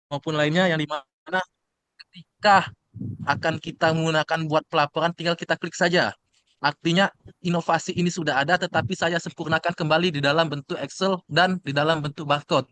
maupun lainnya yang dimana ketika akan kita menggunakan buat pelaporan tinggal kita klik saja. Artinya inovasi ini sudah ada tetapi saya sempurnakan kembali di dalam bentuk Excel dan di dalam bentuk barcode.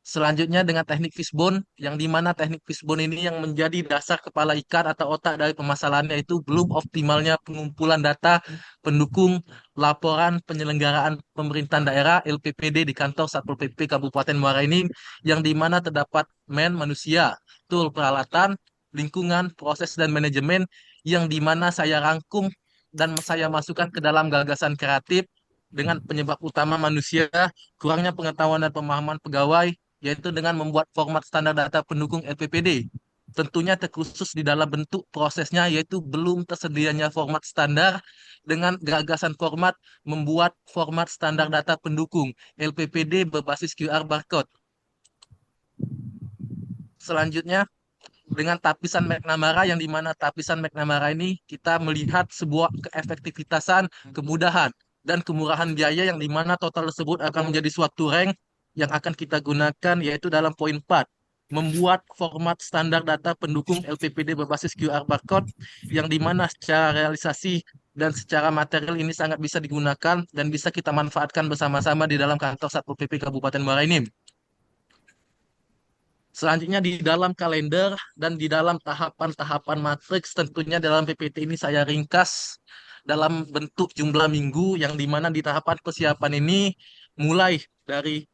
Selanjutnya dengan teknik fishbone, yang dimana teknik fishbone ini yang menjadi dasar kepala ikan atau otak dari permasalahannya itu belum optimalnya pengumpulan data pendukung laporan penyelenggaraan pemerintahan daerah LPPD di kantor Satpol PP Kabupaten Muara ini, yang dimana terdapat manusia, tool peralatan, lingkungan, proses dan manajemen, yang dimana saya rangkum dan saya masukkan ke dalam gagasan kreatif dengan penyebab utama manusia, kurangnya pengetahuan dan pemahaman pegawai, yaitu dengan membuat format standar data pendukung LPPD. Tentunya terkhusus di dalam bentuk prosesnya, yaitu belum tersedianya format standar dengan gagasan format membuat format standar data pendukung LPPD berbasis QR barcode. Selanjutnya, dengan tapisan McNamara, yang dimana tapisan McNamara ini kita melihat sebuah keefektivitasan, kemudahan, dan kemurahan biaya, yang dimana total tersebut akan menjadi suatu rank yang akan kita gunakan, yaitu dalam poin 4, membuat format standar data pendukung LPPD berbasis QR barcode, yang dimana secara realisasi dan secara material ini sangat bisa digunakan dan bisa kita manfaatkan bersama-sama di dalam kantor Satpol PP Kabupaten Muara Enim. Selanjutnya di dalam kalender dan di dalam tahapan-tahapan matriks, tentunya dalam PPT ini saya ringkas dalam bentuk jumlah minggu, yang dimana di tahapan persiapan ini mulai dari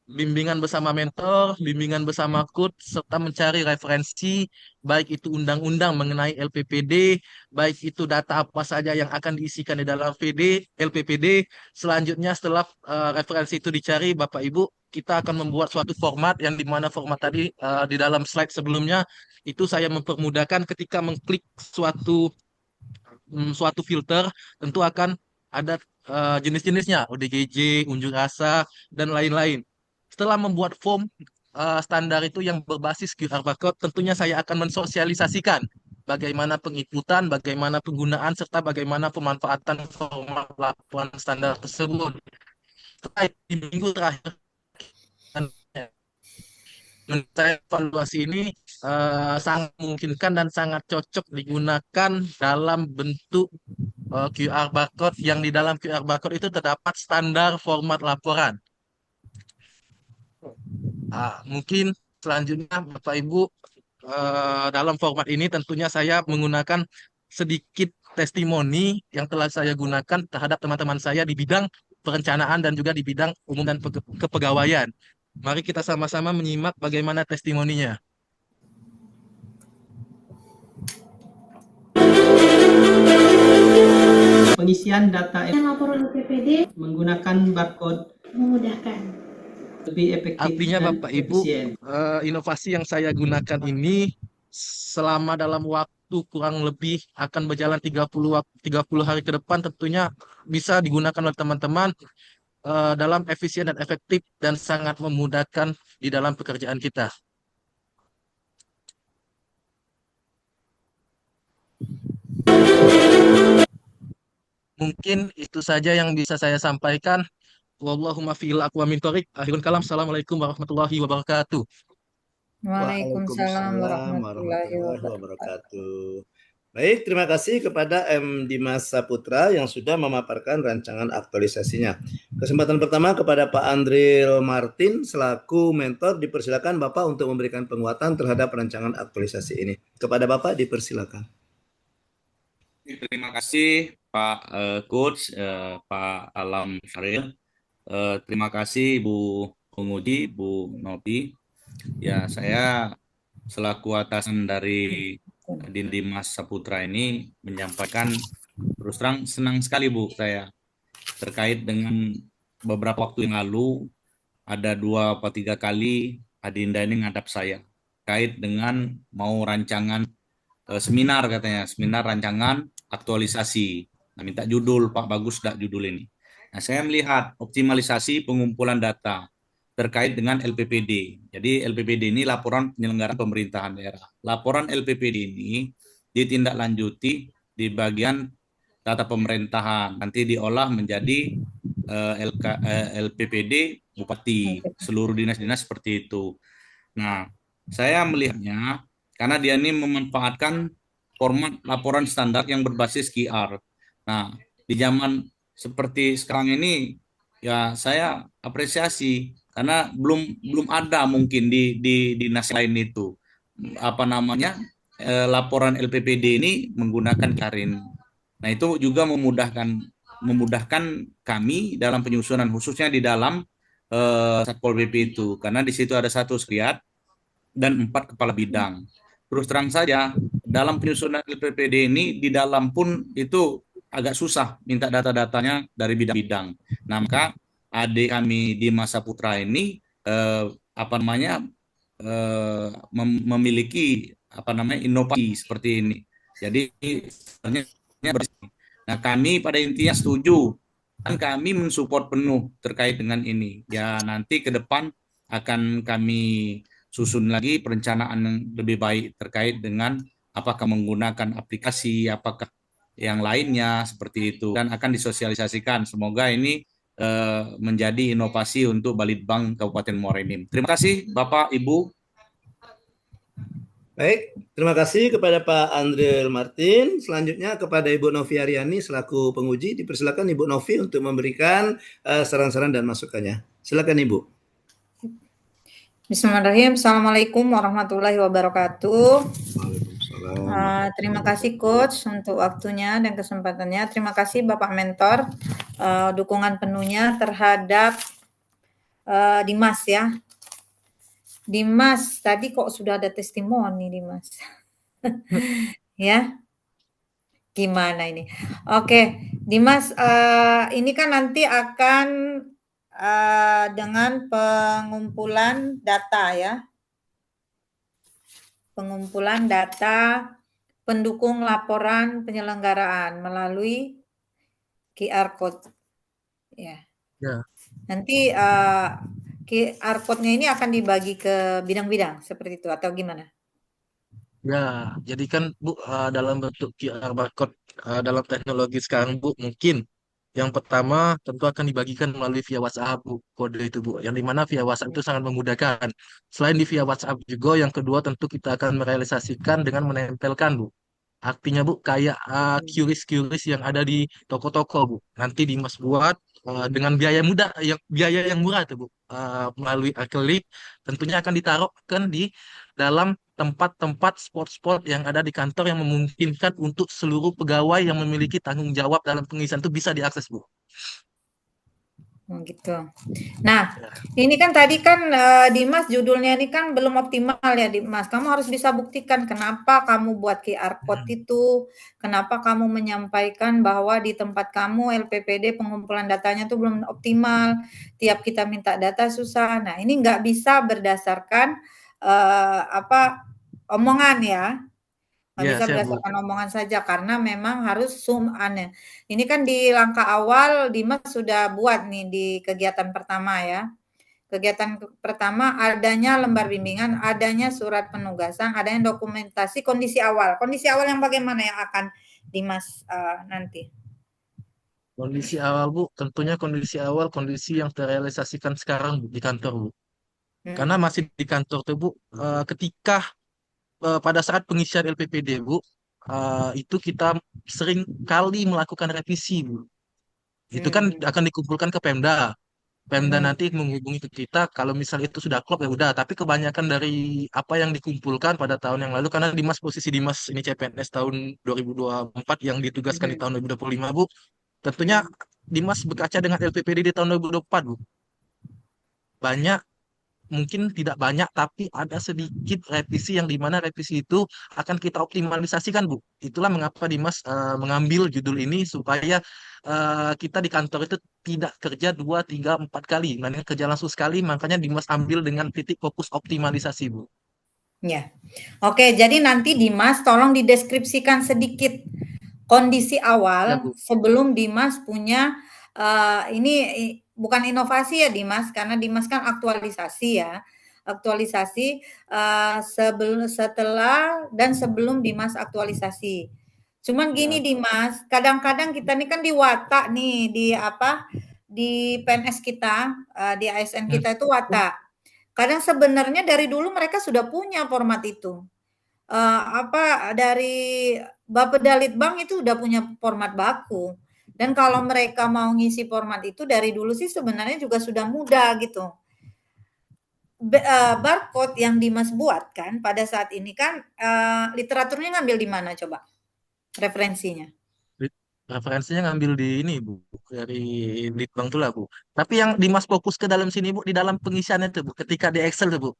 bimbingan bersama mentor, bimbingan bersama coach, serta mencari referensi, baik itu undang-undang mengenai LPPD, baik itu data apa saja yang akan diisikan di dalam LPPD. Selanjutnya setelah referensi itu dicari, Bapak Ibu, kita akan membuat suatu format, yang dimana format tadi di dalam slide sebelumnya, itu saya mempermudahkan ketika mengklik suatu filter, tentu akan ada jenis-jenisnya, ODGJ, unjuk rasa, dan lain-lain. Setelah membuat form standar itu yang berbasis QR barcode, tentunya saya akan mensosialisasikan bagaimana penginputan, bagaimana penggunaan, serta bagaimana pemanfaatan format laporan standar tersebut. Setelah di minggu terakhir, menurut saya evaluasi ini sangat memungkinkan dan sangat cocok digunakan dalam bentuk QR barcode, yang di dalam QR barcode itu terdapat standar format laporan. Mungkin selanjutnya Bapak Ibu, dalam format ini tentunya saya menggunakan sedikit testimoni yang telah saya gunakan terhadap teman-teman saya di bidang perencanaan dan juga di bidang umum dan kepegawaian. Mari kita sama-sama menyimak bagaimana testimoninya. Pengisian data laporan PPD menggunakan barcode memudahkan. lebih efektif Artinya dan Bapak Ibu, efisien. inovasi yang saya gunakan ini selama dalam waktu kurang lebih akan berjalan 30 hari ke depan, tentunya bisa digunakan oleh teman-teman dalam efisien dan efektif dan sangat memudahkan di dalam pekerjaan kita. Mungkin itu saja yang bisa saya sampaikan. Wallahumma fi'il aqwa min thoriq. Akhirul kalam. Assalamualaikum warahmatullahi wabarakatuh. Waalaikumsalam Waalaikumsalam warahmatullahi warahmatullahi wabarakatuh. wabarakatuh. Baik, terima kasih kepada M. Dimas Saputra yang sudah memaparkan rancangan aktualisasinya. Kesempatan pertama kepada Pak Andril Martin selaku mentor, dipersilakan Bapak untuk memberikan penguatan terhadap rancangan aktualisasi ini. Kepada Bapak dipersilakan. Terima kasih Pak Coach, Pak Alam Syaril. Terima kasih Bu Pengudi, Bu Novi. Ya, saya selaku atasan dari Dimas Saputra ini menyampaikan terus terang senang sekali Bu saya terkait dengan beberapa waktu yang lalu ada 2 atau 3 kali Adinda ini ngadap saya terkait dengan mau rancangan seminar, katanya seminar rancangan aktualisasi. Nah, minta judul Pak, bagus gak judul ini. Nah, saya melihat optimalisasi pengumpulan data terkait dengan LPPD. Jadi LPPD ini laporan penyelenggaraan pemerintahan daerah. Laporan LPPD ini ditindaklanjuti di bagian data pemerintahan, nanti diolah menjadi LPPD, Bupati, seluruh dinas-dinas seperti itu. Nah, saya melihatnya karena dia ini memanfaatkan format laporan standar yang berbasis QR. Nah, di zaman seperti sekarang ini ya saya apresiasi karena belum belum ada mungkin di dinas lain itu apa namanya laporan LPPD ini menggunakan Karin. Nah, itu juga memudahkan kami dalam penyusunan khususnya di dalam Satpol PP itu karena di situ ada satu sekretariat dan 4 kepala bidang. Terus terang saja dalam penyusunan LPPD ini di dalam pun itu agak susah minta data-datanya dari bidang-bidang. Nah, maka adik kami di Masa Putra ini apa namanya memiliki apa namanya inovasi seperti ini. Jadi nah kami pada intinya setuju dan kami mensupport penuh terkait dengan ini. Ya nanti ke depan akan kami susun lagi perencanaan yang lebih baik terkait dengan apakah menggunakan aplikasi, apakah yang lainnya seperti itu dan akan disosialisasikan. Semoga ini menjadi inovasi untuk Balitbang Kabupaten Muara Enim. Terima kasih Bapak Ibu. Baik, terima kasih kepada Pak Andril Martin. Selanjutnya kepada Ibu Novi Aryani selaku penguji. Dipersilakan Ibu Novi untuk memberikan saran-saran dan masukannya. Silakan Ibu. Bismillahirrahmanirrahim. Assalamualaikum warahmatullahi wabarakatuh. Waalaikumsalam. Terima kasih Coach untuk waktunya dan kesempatannya. Terima kasih Bapak Mentor dukungan penuhnya terhadap Dimas ya. Dimas, tadi kok sudah ada testimoni Dimas. Ya, gimana ini? Oke, Dimas, ini kan nanti akan dengan pengumpulan data ya. Pengumpulan data pendukung laporan penyelenggaraan melalui QR code. Ya. Ya. Nanti QR code-nya ini akan dibagi ke bidang-bidang seperti itu atau gimana? Ya, jadi kan Bu dalam bentuk QR barcode dalam teknologi sekarang Bu, mungkin yang pertama tentu akan dibagikan melalui via WhatsApp Bu, kode itu Bu, yang dimana via WhatsApp itu sangat memudahkan. Selain di via WhatsApp juga, yang kedua tentu kita akan merealisasikan dengan menempelkan Bu. Artinya Bu, kayak QRIS-QRIS yang ada di toko-toko Bu. Nanti Dimas buat dengan biaya yang murah tuh Bu, melalui akrilik, tentunya akan ditaruhkan di dalam tempat-tempat spot-spot yang ada di kantor yang memungkinkan untuk seluruh pegawai yang memiliki tanggung jawab dalam pengisian itu bisa diakses Bu. Gitu. Nah, ini kan tadi kan Dimas judulnya ini kan belum optimal ya Dimas. Kamu harus bisa buktikan kenapa kamu buat QR code itu, kenapa kamu menyampaikan bahwa di tempat kamu LPPD pengumpulan datanya itu belum optimal. Tiap kita minta data susah. Nah, ini nggak bisa berdasarkan omongan ya. Nggak bisa berdasarkan omongan saja karena memang harus aneh. Ini kan di langkah awal Dimas sudah buat nih di kegiatan pertama ya. Kegiatan pertama adanya lembar bimbingan, adanya surat penugasan, adanya dokumentasi kondisi awal. Kondisi awal yang bagaimana yang akan Dimas nanti? Kondisi awal Bu, tentunya kondisi awal kondisi yang terrealisasikan sekarang Bu, di kantor Bu. Karena masih di kantor tuh Bu, ketika pada saat pengisian LPPD Bu, itu kita sering kali melakukan revisi Bu. Itu kan akan dikumpulkan ke Pemda. Pemda nanti menghubungi ke kita kalau misalnya itu sudah klop ya udah. Tapi kebanyakan dari apa yang dikumpulkan pada tahun yang lalu, karena posisi Dimas ini CPNS tahun 2024 yang ditugaskan di tahun 2025 Bu. Tentunya Dimas berkaca dengan LPPD di tahun 2024 Bu. Banyak, mungkin tidak banyak, tapi ada sedikit revisi yang dimana revisi itu akan kita optimalisasikan Bu. Itulah mengapa Dimas mengambil judul ini supaya kita di kantor itu tidak kerja 2, 3, 4 kali, melainkan kerja langsung sekali. Makanya Dimas ambil dengan titik fokus optimalisasi Bu. Ya, oke. Jadi nanti Dimas tolong dideskripsikan sedikit kondisi awal ya, sebelum Dimas punya ini bukan inovasi ya Dimas, karena Dimas kan aktualisasi ya, aktualisasi setelah dan sebelum Dimas aktualisasi. Cuman gini Dimas, kadang-kadang kita nih kan di watak nih di di PNS kita, di ASN kita itu watak. Kadang sebenarnya dari dulu mereka sudah punya format itu. Dari Bapeda Litbang itu udah punya format baku. Dan kalau mereka mau ngisi format itu dari dulu sih sebenarnya juga sudah mudah gitu. Barcode yang Dimas buat kan pada saat ini kan literaturnya ngambil di mana coba? Referensinya. Referensinya ngambil di ini Bu, dari Litbang tuh lah Bu. Tapi yang Dimas fokus ke dalam sini Bu, di dalam pengisiannya tuh Bu, ketika di Excel tuh Bu.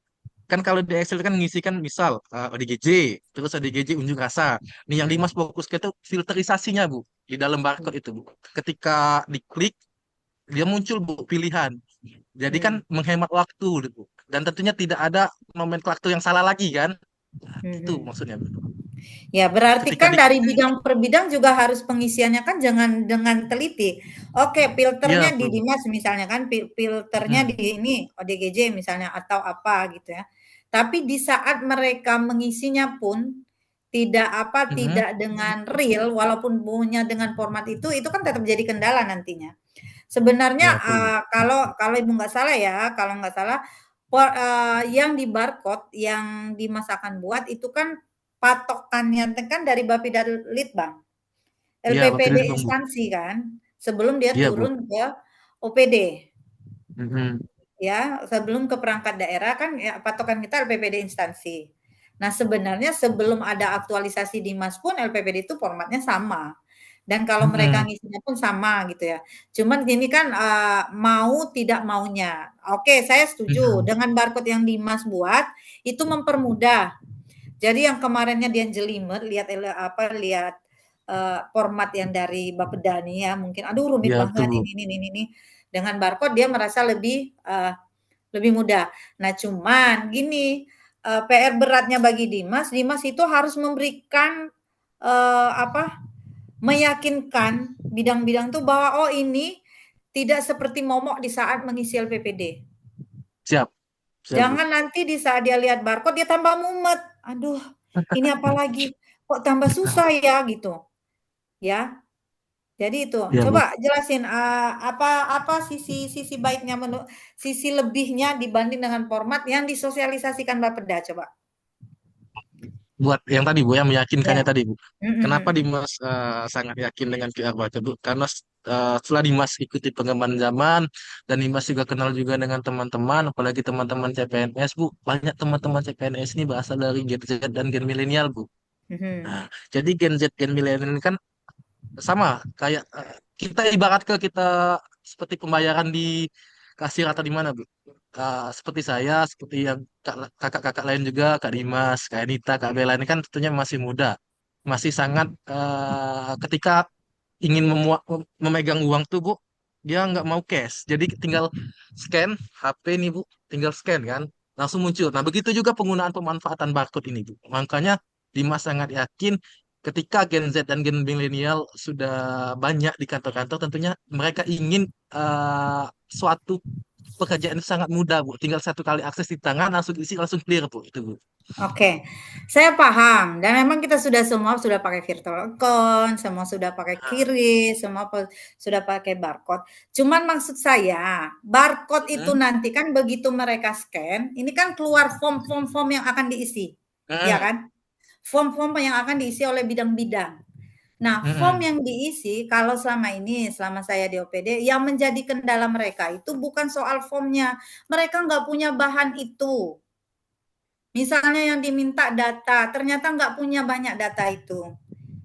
Kan kalau di Excel kan ngisi kan misal ODGJ, terus ODGJ unjuk rasa. Nih yang Dimas fokus ke itu filterisasinya Bu, di dalam barcode itu Bu. Ketika diklik, dia muncul Bu pilihan. Jadi kan menghemat waktu Bu. Dan tentunya tidak ada nomenklatur yang salah lagi kan. Itu maksudnya Bu. Ya, berarti Ketika kan dari bidang per bidang juga harus pengisiannya kan jangan dengan teliti. Oke, filternya Iya, di Bu. Dimas misalnya kan, filternya di ini ODGJ misalnya atau apa gitu ya. Tapi di saat mereka mengisinya pun tidak dengan real walaupun punya dengan format itu kan tetap jadi kendala nantinya. Sebenarnya Ya, kalau Ibu nggak salah ya, kalau nggak salah yang di barcode yang Dimas akan buat itu kan patokannya kan dari Bapeda Litbang, Iya, Bapeda LPPD Litbang Bu. instansi kan, sebelum dia Iya Bu. turun ke OPD. Mhm. Ya, sebelum ke perangkat daerah kan ya patokan kita LPPD instansi. Nah, sebenarnya sebelum ada aktualisasi Dimas pun LPPD itu formatnya sama. Dan kalau mereka ngisinya pun sama gitu ya. Cuman gini kan mau tidak maunya. Oke, saya setuju dengan barcode yang Dimas buat itu mempermudah. Jadi yang kemarinnya dia jelimet lihat format yang dari Bapeda nih ya, mungkin aduh rumit Iya, betul banget Bu. ini. Dengan barcode dia merasa lebih mudah. Nah, cuman gini, PR beratnya bagi Dimas itu harus memberikan meyakinkan bidang-bidang tuh bahwa oh ini tidak seperti momok di saat mengisi LPPD. Siap. Siap Bu. Jangan nanti di saat dia lihat barcode dia tambah mumet. Aduh, ini apa lagi? Kok tambah susah ya gitu. Ya. Jadi itu. Iya Bu. Coba jelasin apa sisi baiknya sisi lebihnya dibanding dengan format yang disosialisasikan Bapeda coba. Buat yang tadi Bu, yang meyakinkannya Ya. tadi Bu. Kenapa Dimas sangat yakin dengan QR Barcode Bu? Karena setelah Dimas ikuti perkembangan zaman dan Dimas juga kenal juga dengan teman-teman, apalagi teman-teman CPNS Bu. Banyak teman-teman CPNS ini berasal dari Gen Z dan Gen milenial Bu. Nah, jadi Gen Z, Gen milenial ini kan sama kayak kita ibarat ke kita seperti pembayaran di kasir atau di mana Bu? Seperti saya, seperti yang kakak-kakak lain juga, Kak Dimas, Kak Anita, Kak Bella ini kan tentunya masih muda, masih sangat ketika ingin memegang uang tuh Bu, dia nggak mau cash, jadi tinggal scan HP nih Bu, tinggal scan kan, langsung muncul. Nah begitu juga penggunaan pemanfaatan barcode ini Bu. Makanya Dimas sangat yakin ketika Gen Z dan Gen milenial sudah banyak di kantor-kantor, tentunya mereka ingin suatu pekerjaan itu sangat mudah Bu. Tinggal satu kali akses di tangan langsung isi langsung clear Bu. Itu Bu. Oke, saya paham dan memang kita semua sudah pakai virtual account, semua sudah pakai QRIS, semua sudah pakai barcode. Cuman maksud saya, barcode itu nanti kan begitu mereka scan, ini kan keluar form yang akan diisi. Ya kan? Form yang akan diisi oleh bidang-bidang. Nah, form yang diisi kalau selama saya di OPD, yang menjadi kendala mereka itu bukan soal formnya. Mereka nggak punya bahan itu. Misalnya yang diminta data, ternyata nggak punya banyak data itu,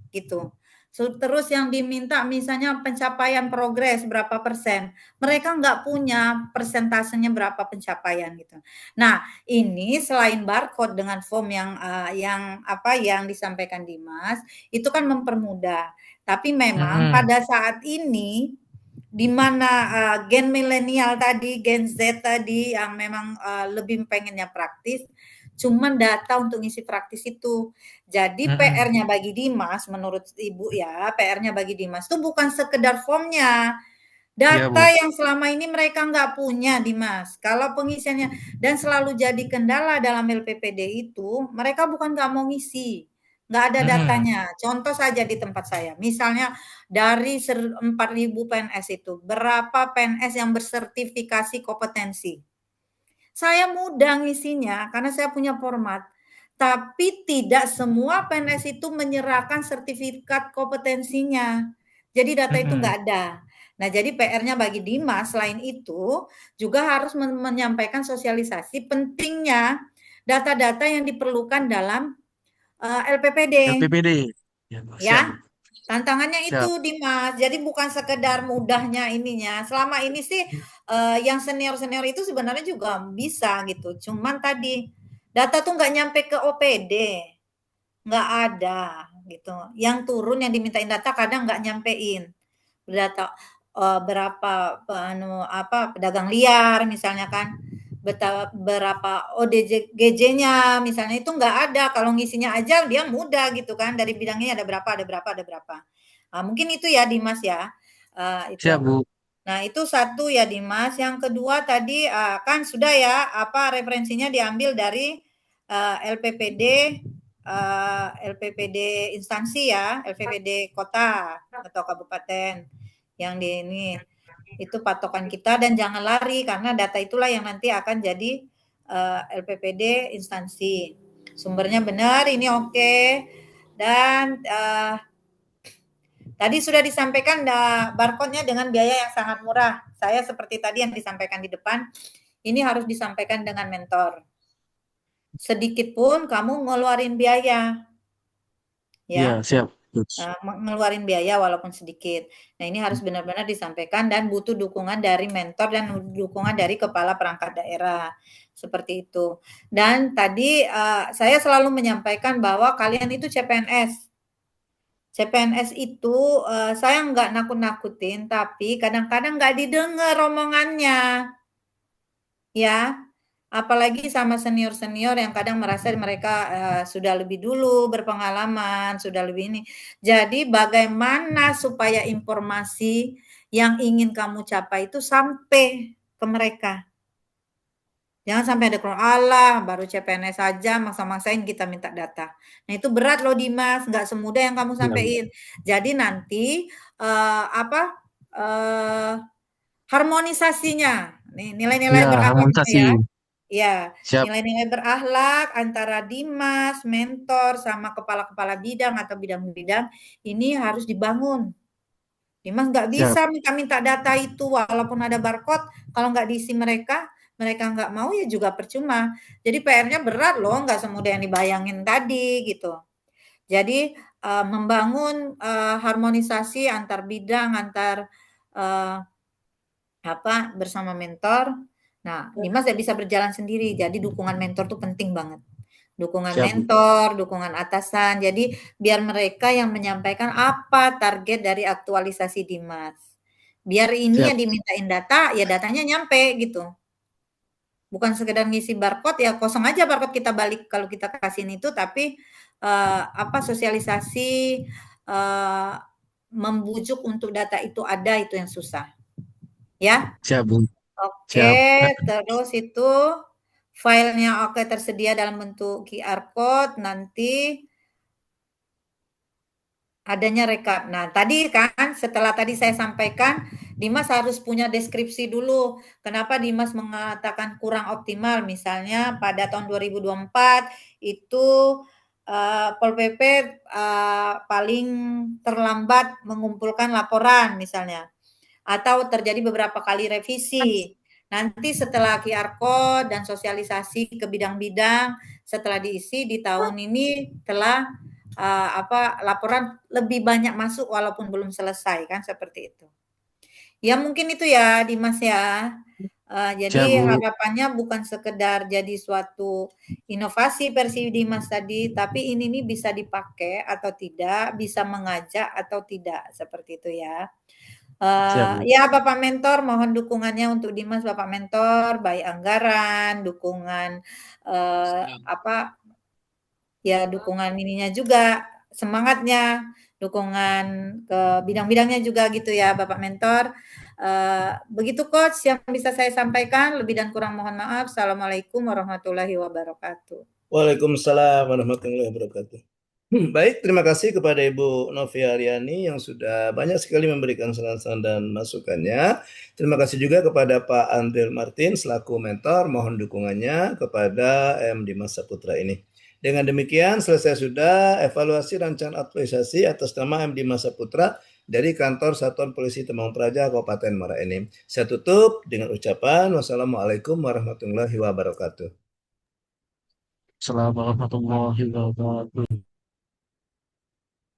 gitu. Terus yang diminta misalnya pencapaian progres berapa persen, mereka nggak punya persentasenya berapa pencapaian gitu. Nah, ini selain barcode dengan form yang disampaikan Dimas, itu kan mempermudah. Tapi memang pada saat ini di mana gen milenial tadi, gen Z tadi yang memang lebih pengennya praktis, cuman data untuk ngisi praktis itu. Jadi PR-nya bagi Dimas, menurut Ibu ya, PR-nya bagi Dimas itu bukan sekedar formnya. Data yang selama ini mereka nggak punya, Dimas. Kalau pengisiannya, dan selalu jadi kendala dalam LPPD itu, mereka bukan nggak mau ngisi, nggak ada Mm-mm. datanya. Contoh saja di tempat saya, misalnya dari 4.000 PNS itu, berapa PNS yang bersertifikasi kompetensi? Saya mudah ngisinya karena saya punya format, tapi tidak semua PNS itu menyerahkan sertifikat kompetensinya. Jadi data itu Mm-mm. nggak ada. Nah, jadi PR-nya bagi Dimas selain itu juga harus menyampaikan sosialisasi pentingnya data-data yang diperlukan dalam LPPD. LPPD. Ya, siap, Bu. Ya, tantangannya itu Siap. Dimas. Jadi bukan sekedar mudahnya ininya. Selama ini sih yang senior-senior itu sebenarnya juga bisa gitu. Cuman tadi data tuh nggak nyampe ke OPD, nggak ada gitu. Yang turun yang dimintain data kadang nggak nyampein data berapa pedagang liar misalnya kan, berapa ODGJ-nya misalnya itu nggak ada. Kalau ngisinya aja dia mudah gitu kan, dari bidangnya ada berapa, ada berapa, ada berapa. Nah, mungkin itu ya Dimas ya, itu. Siap, Bu. Nah itu satu ya Dimas. Yang kedua tadi kan sudah ya referensinya diambil dari LPPD instansi ya, LPPD kota atau kabupaten yang di ini. Itu patokan kita dan jangan lari karena data itulah yang nanti akan jadi LPPD instansi. Sumbernya benar, ini oke. Dan tadi sudah disampaikan barcode-nya dengan biaya yang sangat murah. Saya seperti tadi yang disampaikan di depan, ini harus disampaikan dengan mentor. Sedikit pun kamu ngeluarin biaya. Iya, Ya, siap. ngeluarin biaya walaupun sedikit. Nah, ini harus benar-benar disampaikan dan butuh dukungan dari mentor dan dukungan dari kepala perangkat daerah. Seperti itu. Dan tadi saya selalu menyampaikan bahwa kalian itu CPNS. CPNS itu saya nggak nakut-nakutin, tapi kadang-kadang nggak didengar omongannya. Ya, apalagi sama senior-senior yang kadang merasa mereka sudah lebih dulu berpengalaman, sudah lebih ini. Jadi bagaimana supaya informasi yang ingin kamu capai itu sampai ke mereka. Jangan sampai ada keluar, alah baru CPNS saja maksa-maksain kita minta data. Nah itu berat loh Dimas, nggak semudah yang kamu sampaikan. Jadi nanti harmonisasinya, nih nilai-nilai Ya, berakhlaknya harmonisasi. ya. Ya, Siap. nilai-nilai berakhlak antara Dimas, mentor, sama kepala-kepala bidang atau bidang-bidang ini harus dibangun. Dimas nggak bisa minta-minta data itu walaupun ada barcode, kalau nggak diisi mereka nggak mau ya juga percuma. Jadi PR-nya berat loh, nggak semudah yang dibayangin tadi gitu. Jadi membangun harmonisasi antar bidang, antar bersama mentor. Nah, Dimas nggak bisa berjalan sendiri, jadi dukungan mentor tuh penting banget. Dukungan mentor, dukungan atasan. Jadi biar mereka yang menyampaikan apa target dari aktualisasi Dimas. Biar ini yang dimintain data, ya datanya nyampe gitu. Bukan sekedar ngisi barcode, ya kosong aja barcode kita balik kalau kita kasihin itu, tapi sosialisasi membujuk untuk data itu ada, itu yang susah. Ya. Siap, Bu. Oke, terus itu filenya oke tersedia dalam bentuk QR code, nanti adanya rekap. Nah, tadi kan setelah tadi saya sampaikan, Dimas harus punya deskripsi dulu. Kenapa Dimas mengatakan kurang optimal? Misalnya pada tahun 2024 itu Pol PP paling terlambat mengumpulkan laporan misalnya. Atau terjadi beberapa kali revisi. Nanti setelah QR code dan sosialisasi ke bidang-bidang, setelah diisi di tahun ini telah laporan lebih banyak masuk walaupun belum selesai kan seperti itu. Ya mungkin itu ya Dimas ya. Jadi harapannya bukan sekedar jadi suatu inovasi versi Dimas tadi, tapi ini nih bisa dipakai atau tidak, bisa mengajak atau tidak seperti itu ya. Ya Bapak Mentor mohon dukungannya untuk Dimas Bapak Mentor, baik anggaran, dukungan dukungan ininya juga, semangatnya, dukungan ke bidang-bidangnya juga gitu ya Bapak Mentor. Begitu Coach yang bisa saya sampaikan, lebih dan kurang mohon maaf. Assalamualaikum warahmatullahi wabarakatuh. Waalaikumsalam warahmatullahi wabarakatuh. Baik, terima kasih kepada Ibu Novia Aryani yang sudah banyak sekali memberikan saran-saran dan masukannya. Terima kasih juga kepada Pak Andril Martin selaku mentor. Mohon dukungannya kepada M. Dimas Saputra ini. Dengan demikian selesai sudah evaluasi rancangan aktualisasi atas nama M. Dimas Saputra dari Kantor Satuan Polisi Temanggung Praja Kabupaten Muara Enim. Saya tutup dengan ucapan wassalamualaikum warahmatullahi wabarakatuh. Assalamualaikum warahmatullahi wabarakatuh.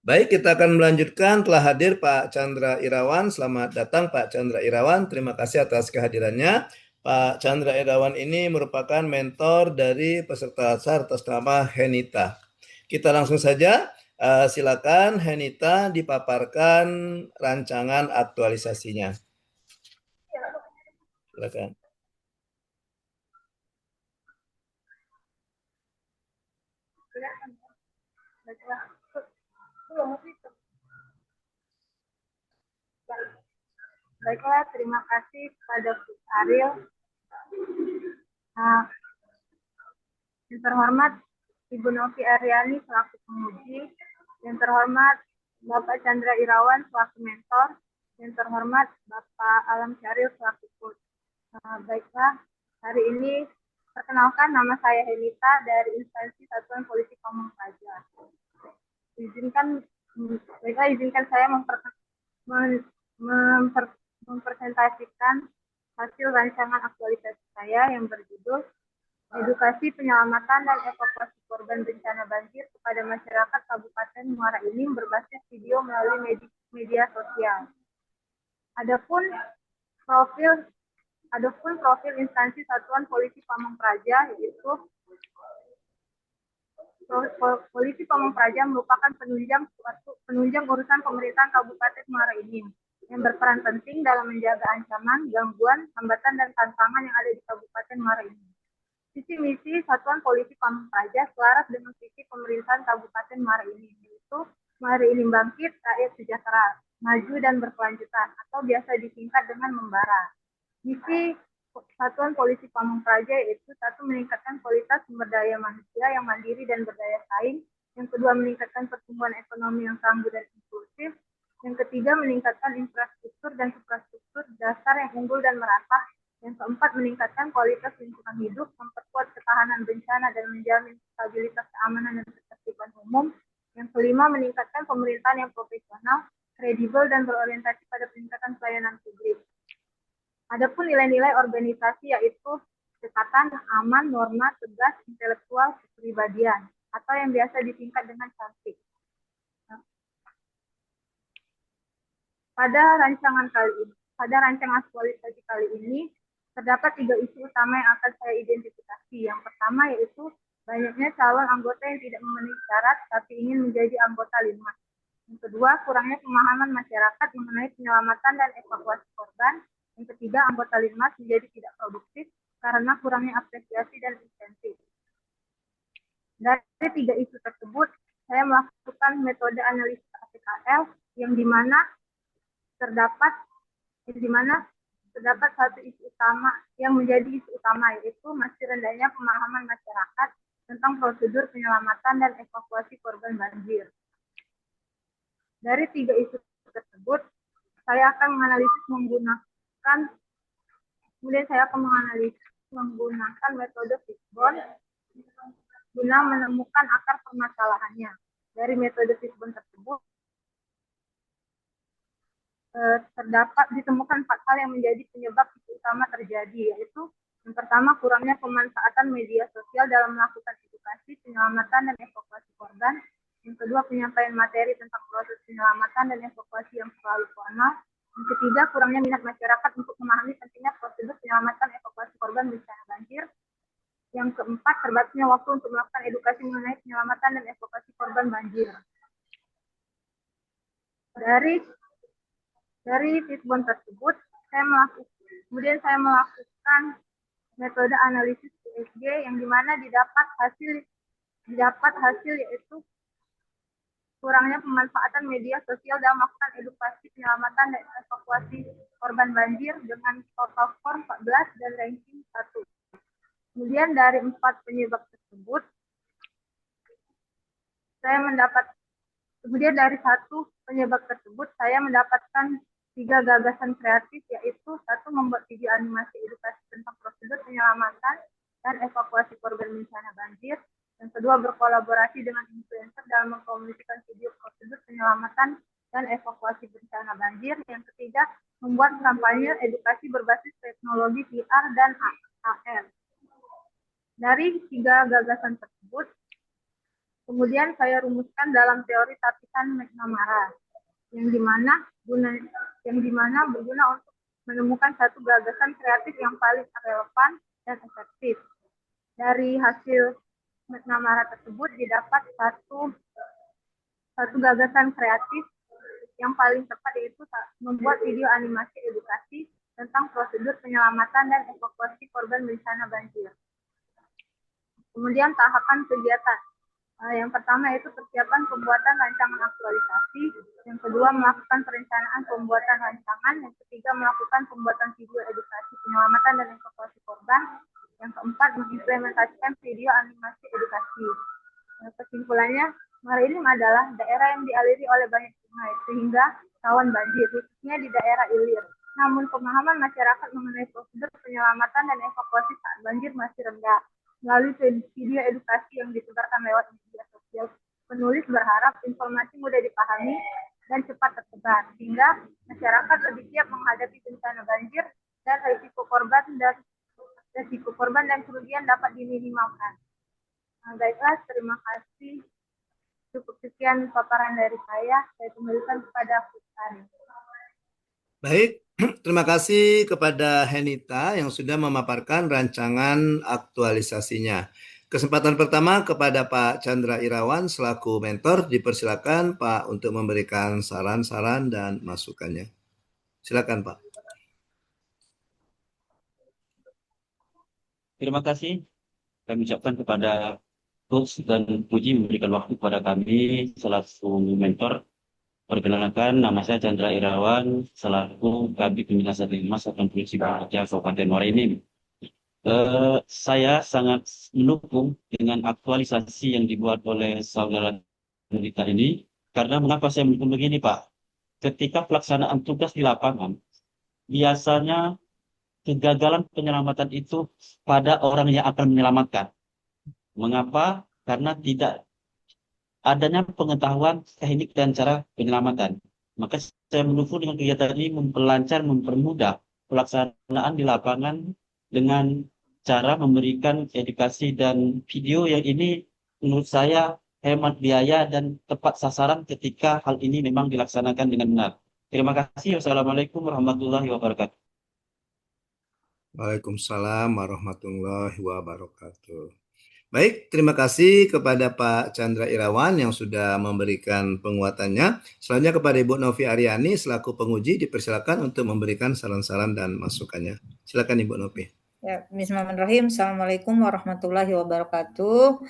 Baik, kita akan melanjutkan. Telah hadir Pak Chandra Irawan. Selamat datang Pak Chandra Irawan. Terima kasih atas kehadirannya. Pak Chandra Irawan ini merupakan mentor dari peserta SAR atas nama Henita. Kita langsung saja. Silakan Henita dipaparkan rancangan aktualisasinya. Silakan. Baiklah, terima kasih kepada Gus Ariel. Yang terhormat Ibu Novi Aryani selaku penguji, yang terhormat Bapak Chandra Irawan selaku mentor, yang terhormat Bapak Alam Syaril selaku coach. Baiklah, hari ini perkenalkan nama saya Henita dari instansi Satuan Polisi Pamong Praja. Izinkan saya mempresentasikan hasil rancangan aktualisasi saya yang berjudul Edukasi Penyelamatan dan Evakuasi Korban Bencana Banjir kepada Masyarakat Kabupaten Muara Enim berbasis video melalui media sosial. Adapun profil instansi Satuan Polisi Pamong Praja yaitu Polisi Pamong Praja merupakan penunjang urusan pemerintahan Kabupaten Muara Enim yang berperan penting dalam menjaga ancaman, gangguan, hambatan, dan tantangan yang ada di Kabupaten Muara Enim. Visi misi Satuan Polisi Pamong Praja selaras dengan visi pemerintahan Kabupaten Muara Enim, yaitu Muara Enim bangkit, rakyat sejahtera, maju dan berkelanjutan, atau biasa disingkat dengan membara. Misi Satuan Polisi Pamong Praja yaitu satu, meningkatkan kualitas sumber daya manusia yang mandiri dan berdaya saing. Yang kedua, meningkatkan pertumbuhan ekonomi yang tangguh dan inklusif. Yang ketiga, meningkatkan infrastruktur dan suprastruktur dasar yang unggul dan merata. Yang keempat, meningkatkan kualitas lingkungan hidup, memperkuat ketahanan bencana dan menjamin stabilitas keamanan dan ketertiban umum. Yang kelima, meningkatkan pemerintahan yang profesional, kredibel, dan berorientasi pada peningkatan pelayanan publik. Adapun nilai-nilai organisasi yaitu dekatan, aman, norma, tegas, intelektual, kepribadian, atau yang biasa disingkat dengan cantik. Pada rancangan aktualisasi kali ini, terdapat 3 isu utama yang akan saya identifikasi. Yang pertama yaitu banyaknya calon anggota yang tidak memenuhi syarat tapi ingin menjadi anggota Linmas. Yang kedua, kurangnya pemahaman masyarakat mengenai penyelamatan dan evakuasi korban. Yang ketiga, anggota Linmas menjadi tidak produktif karena kurangnya apresiasi dan insentif. Dari 3 isu tersebut, saya melakukan metode analisis APKL yang dimana terdapat satu isu utama yang menjadi isu utama, yaitu masih rendahnya pemahaman masyarakat tentang prosedur penyelamatan dan evakuasi korban banjir. Dari 3 isu tersebut, saya akan menganalisis menggunakan metode Fishbone guna menemukan akar permasalahannya. Dari metode Fishbone tersebut ditemukan 4 hal yang menjadi penyebab isu utama terjadi, yaitu yang pertama, kurangnya pemanfaatan media sosial dalam melakukan edukasi, penyelamatan, dan evakuasi korban. Yang kedua, penyampaian materi tentang proses penyelamatan dan evakuasi yang terlalu formal. Yang ketiga, kurangnya minat masyarakat untuk memahami pentingnya prosedur penyelamatan evakuasi korban bencana banjir. Yang keempat, terbatasnya waktu untuk melakukan edukasi mengenai penyelamatan dan evakuasi korban banjir. Dari Fishbone tersebut, saya melakukan metode analisis PSG yang dimana didapat hasil yaitu kurangnya pemanfaatan media sosial dalam melakukan edukasi penyelamatan dan evakuasi korban banjir dengan total skor 14 dan ranking 1. Kemudian dari 4 penyebab tersebut, Kemudian dari satu penyebab tersebut, saya mendapatkan 3 gagasan kreatif, yaitu satu, membuat video animasi edukasi tentang prosedur penyelamatan dan evakuasi korban bencana banjir. Yang kedua, berkolaborasi dengan influencer dalam mengkomunikasikan video prosedur penyelamatan dan evakuasi bencana banjir. Yang ketiga, membuat kampanye edukasi berbasis teknologi VR dan AR. Dari 3 gagasan tersebut, kemudian saya rumuskan dalam teori tapisan McNamara, yang dimana berguna untuk menemukan satu gagasan kreatif yang paling relevan dan efektif. Dari hasil McNamara tersebut didapat satu gagasan kreatif yang paling tepat, yaitu membuat video animasi edukasi tentang prosedur penyelamatan dan evakuasi korban bencana banjir. Kemudian tahapan kegiatan. Yang pertama yaitu persiapan pembuatan rancangan aktualisasi. Yang kedua, melakukan perencanaan pembuatan rancangan. Yang ketiga, melakukan pembuatan video edukasi penyelamatan dan evakuasi korban. Yang keempat, mengimplementasikan video animasi edukasi. Kesimpulannya, Marainim adalah daerah yang dialiri oleh banyak sungai sehingga rawan banjir, khususnya di daerah Ilir. Namun pemahaman masyarakat mengenai prosedur penyelamatan dan evakuasi saat banjir masih rendah. Melalui video edukasi yang disebarkan lewat media sosial, penulis berharap informasi mudah dipahami dan cepat tersebar, sehingga masyarakat lebih siap menghadapi bencana banjir dan risiko korban dan kerugian dapat diminimalkan. Baiklah, terima kasih. Cukup sekian paparan dari saya kembalikan kepada Putari. Baik, terima kasih kepada Henita yang sudah memaparkan rancangan aktualisasinya. Kesempatan pertama kepada Pak Chandra Irawan selaku mentor, dipersilakan Pak untuk memberikan saran-saran dan masukannya. Silakan Pak. Terima kasih kami ucapkan kepada Coach dan Puji memberikan waktu kepada kami selaku mentor. Perkenalkan, nama saya Chandra Irawan, selaku Kabid Pembina Satelit Satuan Polisi Praja Kabupaten Muarainim. Saya sangat mendukung dengan aktualisasi yang dibuat oleh saudara Henita ini, karena mengapa saya mendukung begini, Pak? Ketika pelaksanaan tugas di lapangan, biasanya kegagalan penyelamatan itu pada orang yang akan menyelamatkan. Mengapa? Karena tidak adanya pengetahuan teknik dan cara penyelamatan. Maka saya mendukung dengan kegiatan ini memperlancar, mempermudah pelaksanaan di lapangan dengan cara memberikan edukasi dan video yang ini menurut saya hemat biaya dan tepat sasaran ketika hal ini memang dilaksanakan dengan benar. Terima kasih. Wassalamualaikum warahmatullahi wabarakatuh. Waalaikumsalam warahmatullahi wabarakatuh. Baik, terima kasih kepada Pak Chandra Irawan yang sudah memberikan penguatannya. Selanjutnya kepada Ibu Novi Aryani selaku penguji dipersilakan untuk memberikan saran-saran dan masukannya. Silakan Ibu Novi. Ya, bismillahirrahmanirrahim. Assalamualaikum warahmatullahi wabarakatuh.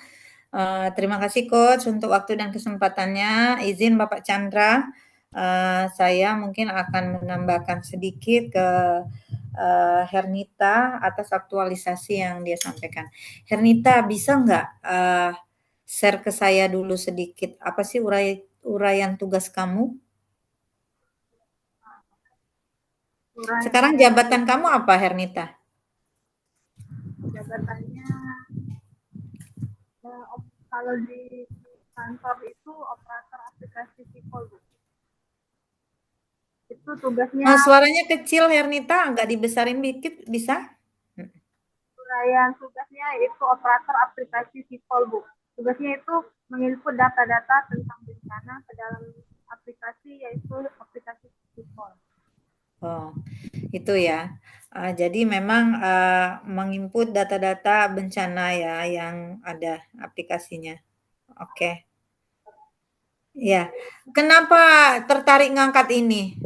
Terima kasih Coach untuk waktu dan kesempatannya. Izin Bapak Chandra, saya mungkin akan menambahkan sedikit ke Hernita atas aktualisasi yang dia sampaikan. Hernita, bisa nggak share ke saya dulu sedikit apa sih uraian tugas kamu? Sekarang jabatan kamu apa, Hernita? Jabatannya kalau di kantor itu operator aplikasi Sipol, Bu. Itu tugasnya. Suaranya kecil, Hernita, nggak dibesarin dikit, bisa? Uraian tugasnya itu operator aplikasi Sipol, Bu. Tugasnya itu menginput data-data tentang bencana ke dalam aplikasi, yaitu aplikasi Sipol. Oh, itu ya. Jadi memang menginput data-data bencana ya yang ada aplikasinya. Oke. Ya. Kenapa tertarik ngangkat ini?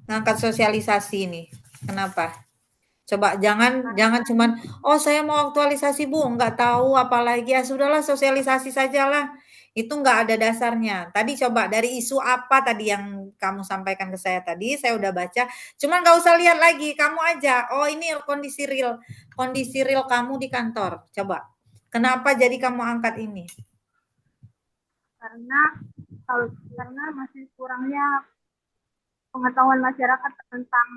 Ngangkat sosialisasi ini. Kenapa? Coba jangan cuman saya mau aktualisasi Bu, nggak tahu apalagi, ya sudahlah sosialisasi sajalah. Itu nggak ada dasarnya. Tadi coba dari isu apa tadi yang kamu sampaikan ke saya tadi, saya udah baca. Cuman nggak usah lihat lagi, kamu aja. Oh ini kondisi real kamu di kantor. Coba, kenapa jadi kamu angkat ini? karena masih kurangnya pengetahuan masyarakat tentang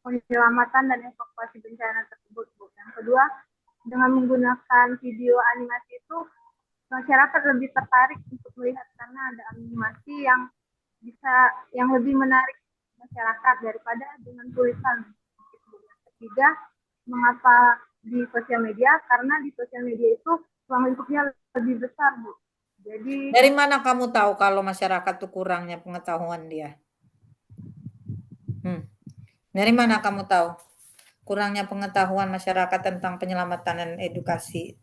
penyelamatan dan evakuasi bencana tersebut, Bu. Yang kedua, dengan menggunakan video animasi itu masyarakat lebih tertarik untuk melihat karena ada animasi yang lebih menarik masyarakat daripada dengan tulisan. Yang ketiga, mengapa di sosial media? Karena di sosial media itu ruang lingkupnya lebih besar, Bu. Jadi dari mana kamu tahu kalau masyarakat tuh kurangnya pengetahuan dia? Dari mana kamu tahu kurangnya pengetahuan masyarakat tentang penyelamatan dan edukasi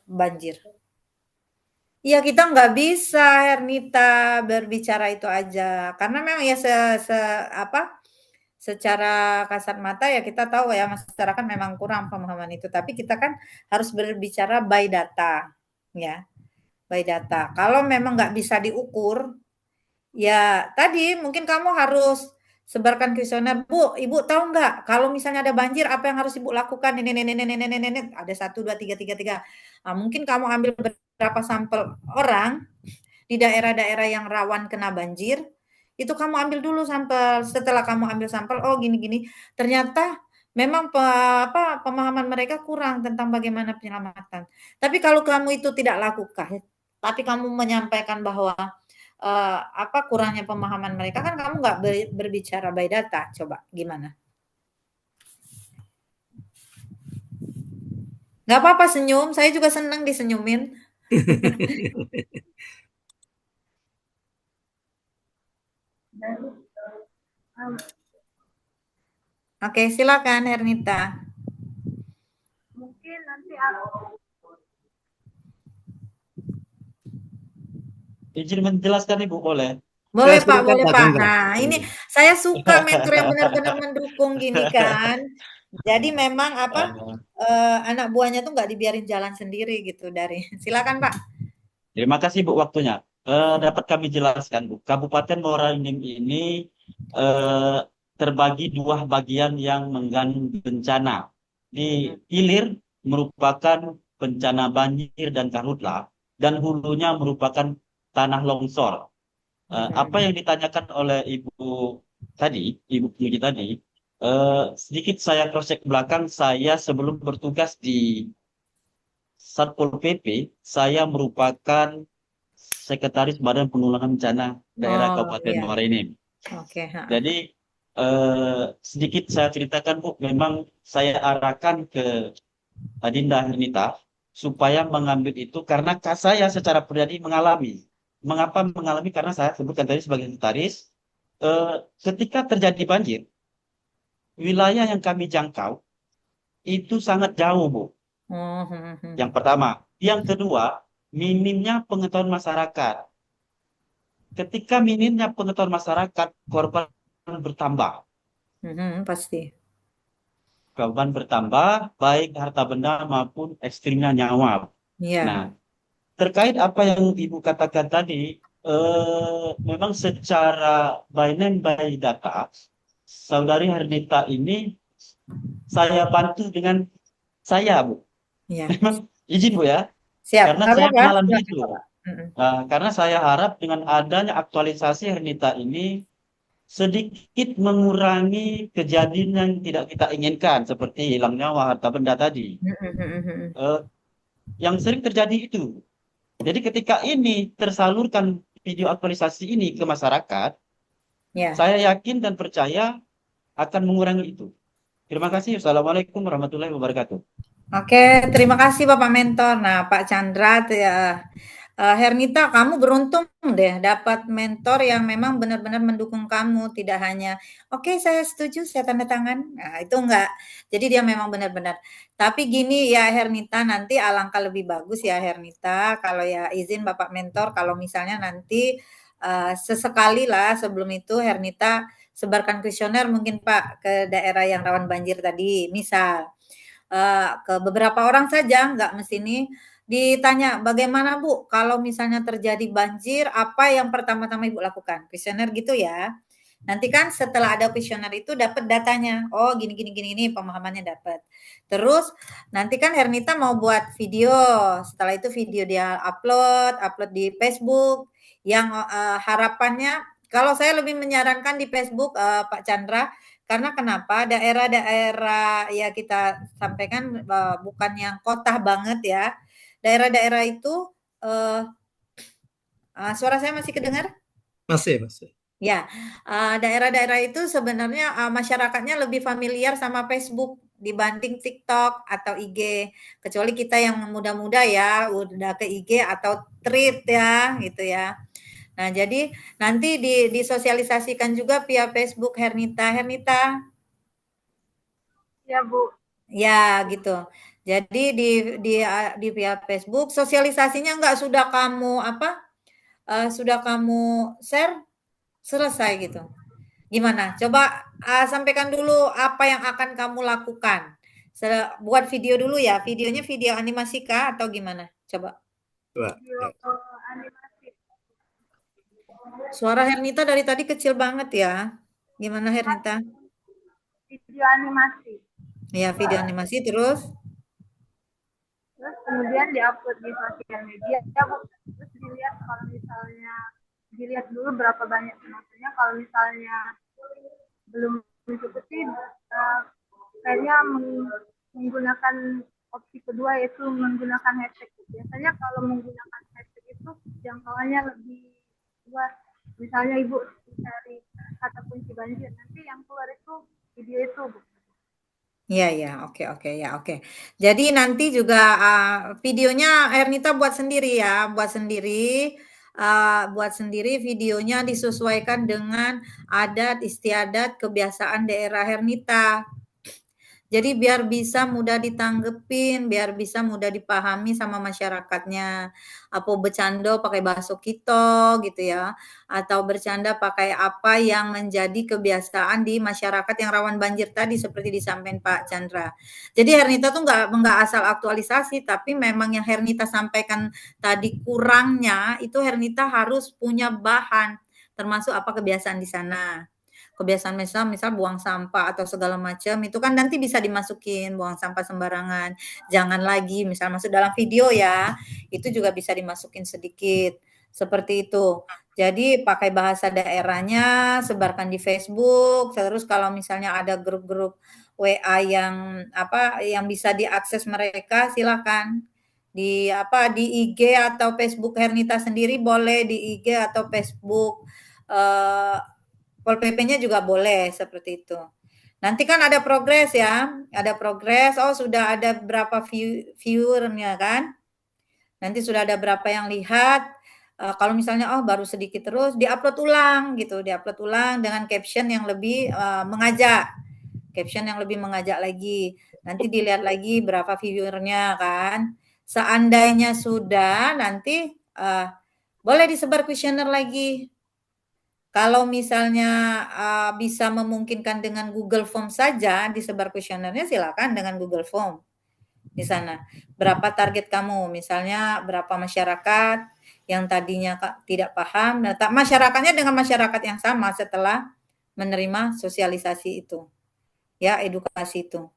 banjir? Ya kita nggak bisa, Hernita, berbicara itu aja. Karena memang ya secara kasat mata ya kita tahu ya masyarakat memang kurang pemahaman itu. Tapi kita kan harus berbicara by data, ya, by data. Kalau memang nggak bisa diukur, ya tadi mungkin kamu harus sebarkan kuesioner, Bu, Ibu tahu nggak kalau misalnya ada banjir apa yang harus Ibu lakukan? Ini ada 1, 2, 3. Nah, mungkin kamu ambil beberapa sampel orang di daerah-daerah yang rawan kena banjir, itu kamu ambil dulu sampel. Setelah kamu ambil sampel, oh gini-gini, ternyata memang pemahaman mereka kurang tentang bagaimana penyelamatan. Tapi kalau kamu itu tidak lakukan, tapi kamu menyampaikan bahwa kurangnya pemahaman mereka, kan kamu nggak berbicara by data. Coba gimana? Nggak apa-apa senyum, saya juga senang disenyumin. Oke, silakan Hernita. mungkin nanti Izin menjelaskan Ibu boleh? Boleh Ya, Pak, silakan, boleh Pak, Pak. monggo. Nah, ini saya suka mentor yang benar-benar mendukung gini kan. Jadi memang anak buahnya tuh nggak dibiarin jalan sendiri gitu dari. Silakan Pak. Terima kasih Bu waktunya. Dapat kami jelaskan Bu, Kabupaten Muara Enim ini terbagi 2 bagian yang mengandung bencana. Di hilir merupakan bencana banjir dan karhutlah, dan hulunya merupakan tanah longsor. Apa yang ditanyakan oleh Ibu Puji tadi, sedikit saya cross check belakang. Saya sebelum bertugas di Satpol PP, saya merupakan Sekretaris Badan Penanggulangan Bencana Daerah Kabupaten Iya. Muara Enim. Oke. Jadi sedikit saya ceritakan Bu, memang saya arahkan ke Adinda Hernita supaya mengambil itu karena saya secara pribadi mengalami. Mengapa mengalami? Karena saya sebutkan tadi sebagai sekretaris, ketika terjadi banjir, wilayah yang kami jangkau itu sangat jauh, Bu. Yang pertama. Yang kedua, minimnya pengetahuan masyarakat. Ketika minimnya pengetahuan masyarakat, korban bertambah. Pasti. Korban bertambah, baik harta benda maupun ekstrimnya nyawa. Iya. Nah, terkait apa yang Ibu katakan tadi, memang secara by name by data, Saudari Hernita ini saya bantu dengan saya, Bu. Iya. Izin Bu ya. Siap. Karena Nggak saya apa-apa. mengalami Silakan, itu. Pak. Karena saya harap dengan adanya aktualisasi Hernita ini sedikit mengurangi kejadian yang tidak kita inginkan seperti hilang nyawa harta benda tadi. Yang sering terjadi itu. Jadi ketika ini tersalurkan video aktualisasi ini ke masyarakat, saya yakin dan percaya akan mengurangi itu. Terima kasih. Assalamualaikum warahmatullahi wabarakatuh. Oke, terima kasih Bapak Mentor. Nah, Pak Chandra, Hernita, kamu beruntung deh dapat mentor yang memang benar-benar mendukung kamu. Tidak hanya, oke, saya setuju, saya tanda tangan. Nah, itu enggak. Jadi dia memang benar-benar. Tapi gini ya Hernita, nanti alangkah lebih bagus ya Hernita, kalau ya izin Bapak Mentor, kalau misalnya nanti sesekali lah sebelum itu Hernita sebarkan kuesioner mungkin Pak ke daerah yang rawan banjir tadi, misal. Ke beberapa orang saja, nggak mesti ini, ditanya, bagaimana Bu, kalau misalnya terjadi banjir, apa yang pertama-tama Ibu lakukan? Kuesioner gitu ya. Nanti kan setelah ada kuesioner itu dapat datanya. Oh, gini ini pemahamannya dapat. Terus nanti kan Hernita mau buat video. Setelah itu video dia upload di Facebook. Yang harapannya kalau saya lebih menyarankan di Facebook Pak Chandra, karena kenapa? Daerah-daerah ya kita sampaikan bukan yang kota banget ya. Daerah-daerah itu suara saya masih kedengar? Masih. Ya, daerah-daerah itu sebenarnya masyarakatnya lebih familiar sama Facebook dibanding TikTok atau IG. Kecuali kita yang muda-muda ya, udah ke IG atau Thread ya, gitu ya. Nah, jadi nanti disosialisasikan juga via Facebook Hernita. Ya, Bu. Ya, gitu. Jadi di via Facebook sosialisasinya enggak sudah kamu sudah kamu share selesai gitu. Gimana? Coba sampaikan dulu apa yang akan kamu lakukan. Buat video dulu ya. Videonya video animasi kah atau gimana? Coba. Video animasi. Suara Hernita dari tadi kecil banget ya. Gimana Hernita? Video animasi. Ya, video animasi terus kemudian diupload di sosial media ya, Bu. Terus dilihat kalau misalnya dilihat dulu berapa banyak penontonnya. Kalau misalnya belum mencukupi, kayaknya menggunakan opsi kedua yaitu menggunakan hashtag. Biasanya kalau menggunakan hashtag itu jangkauannya lebih luas. Misalnya Ibu cari kata kunci banjir, nanti yang keluar itu video itu, Bu. Iya, oke. Jadi nanti juga videonya Hernita buat sendiri ya, buat sendiri videonya disesuaikan dengan adat istiadat kebiasaan daerah Hernita. Jadi biar bisa mudah ditanggepin, biar bisa mudah dipahami sama masyarakatnya. Apa bercanda pakai bahasa kita gitu ya, atau bercanda pakai apa yang menjadi kebiasaan di masyarakat yang rawan banjir tadi seperti disampaikan Pak Chandra. Jadi Hernita tuh nggak asal aktualisasi, tapi memang yang Hernita sampaikan tadi kurangnya itu Hernita harus punya bahan, termasuk apa kebiasaan di sana. Kebiasaan misal buang sampah atau segala macam itu kan nanti bisa dimasukin buang sampah sembarangan. Jangan lagi misal masuk dalam video ya, itu juga bisa dimasukin sedikit. Seperti itu. Jadi pakai bahasa daerahnya, sebarkan di Facebook, terus kalau misalnya ada grup-grup WA yang bisa diakses mereka silakan di IG atau Facebook Hernita sendiri boleh di IG atau Facebook Pol PP-nya juga boleh seperti itu. Nanti kan ada progres ya, oh sudah ada berapa viewernya kan. Nanti sudah ada berapa yang lihat. Kalau misalnya baru sedikit terus diupload ulang gitu, diupload ulang dengan caption yang lebih mengajak. Caption yang lebih mengajak lagi. Nanti dilihat lagi berapa viewernya kan. Seandainya sudah nanti boleh disebar kuesioner lagi. Kalau misalnya bisa memungkinkan dengan Google Form saja disebar kuesionernya silakan dengan Google Form di sana. Berapa target kamu? Misalnya berapa masyarakat yang tadinya tidak paham, nah, masyarakatnya dengan masyarakat yang sama setelah menerima sosialisasi itu, ya edukasi itu.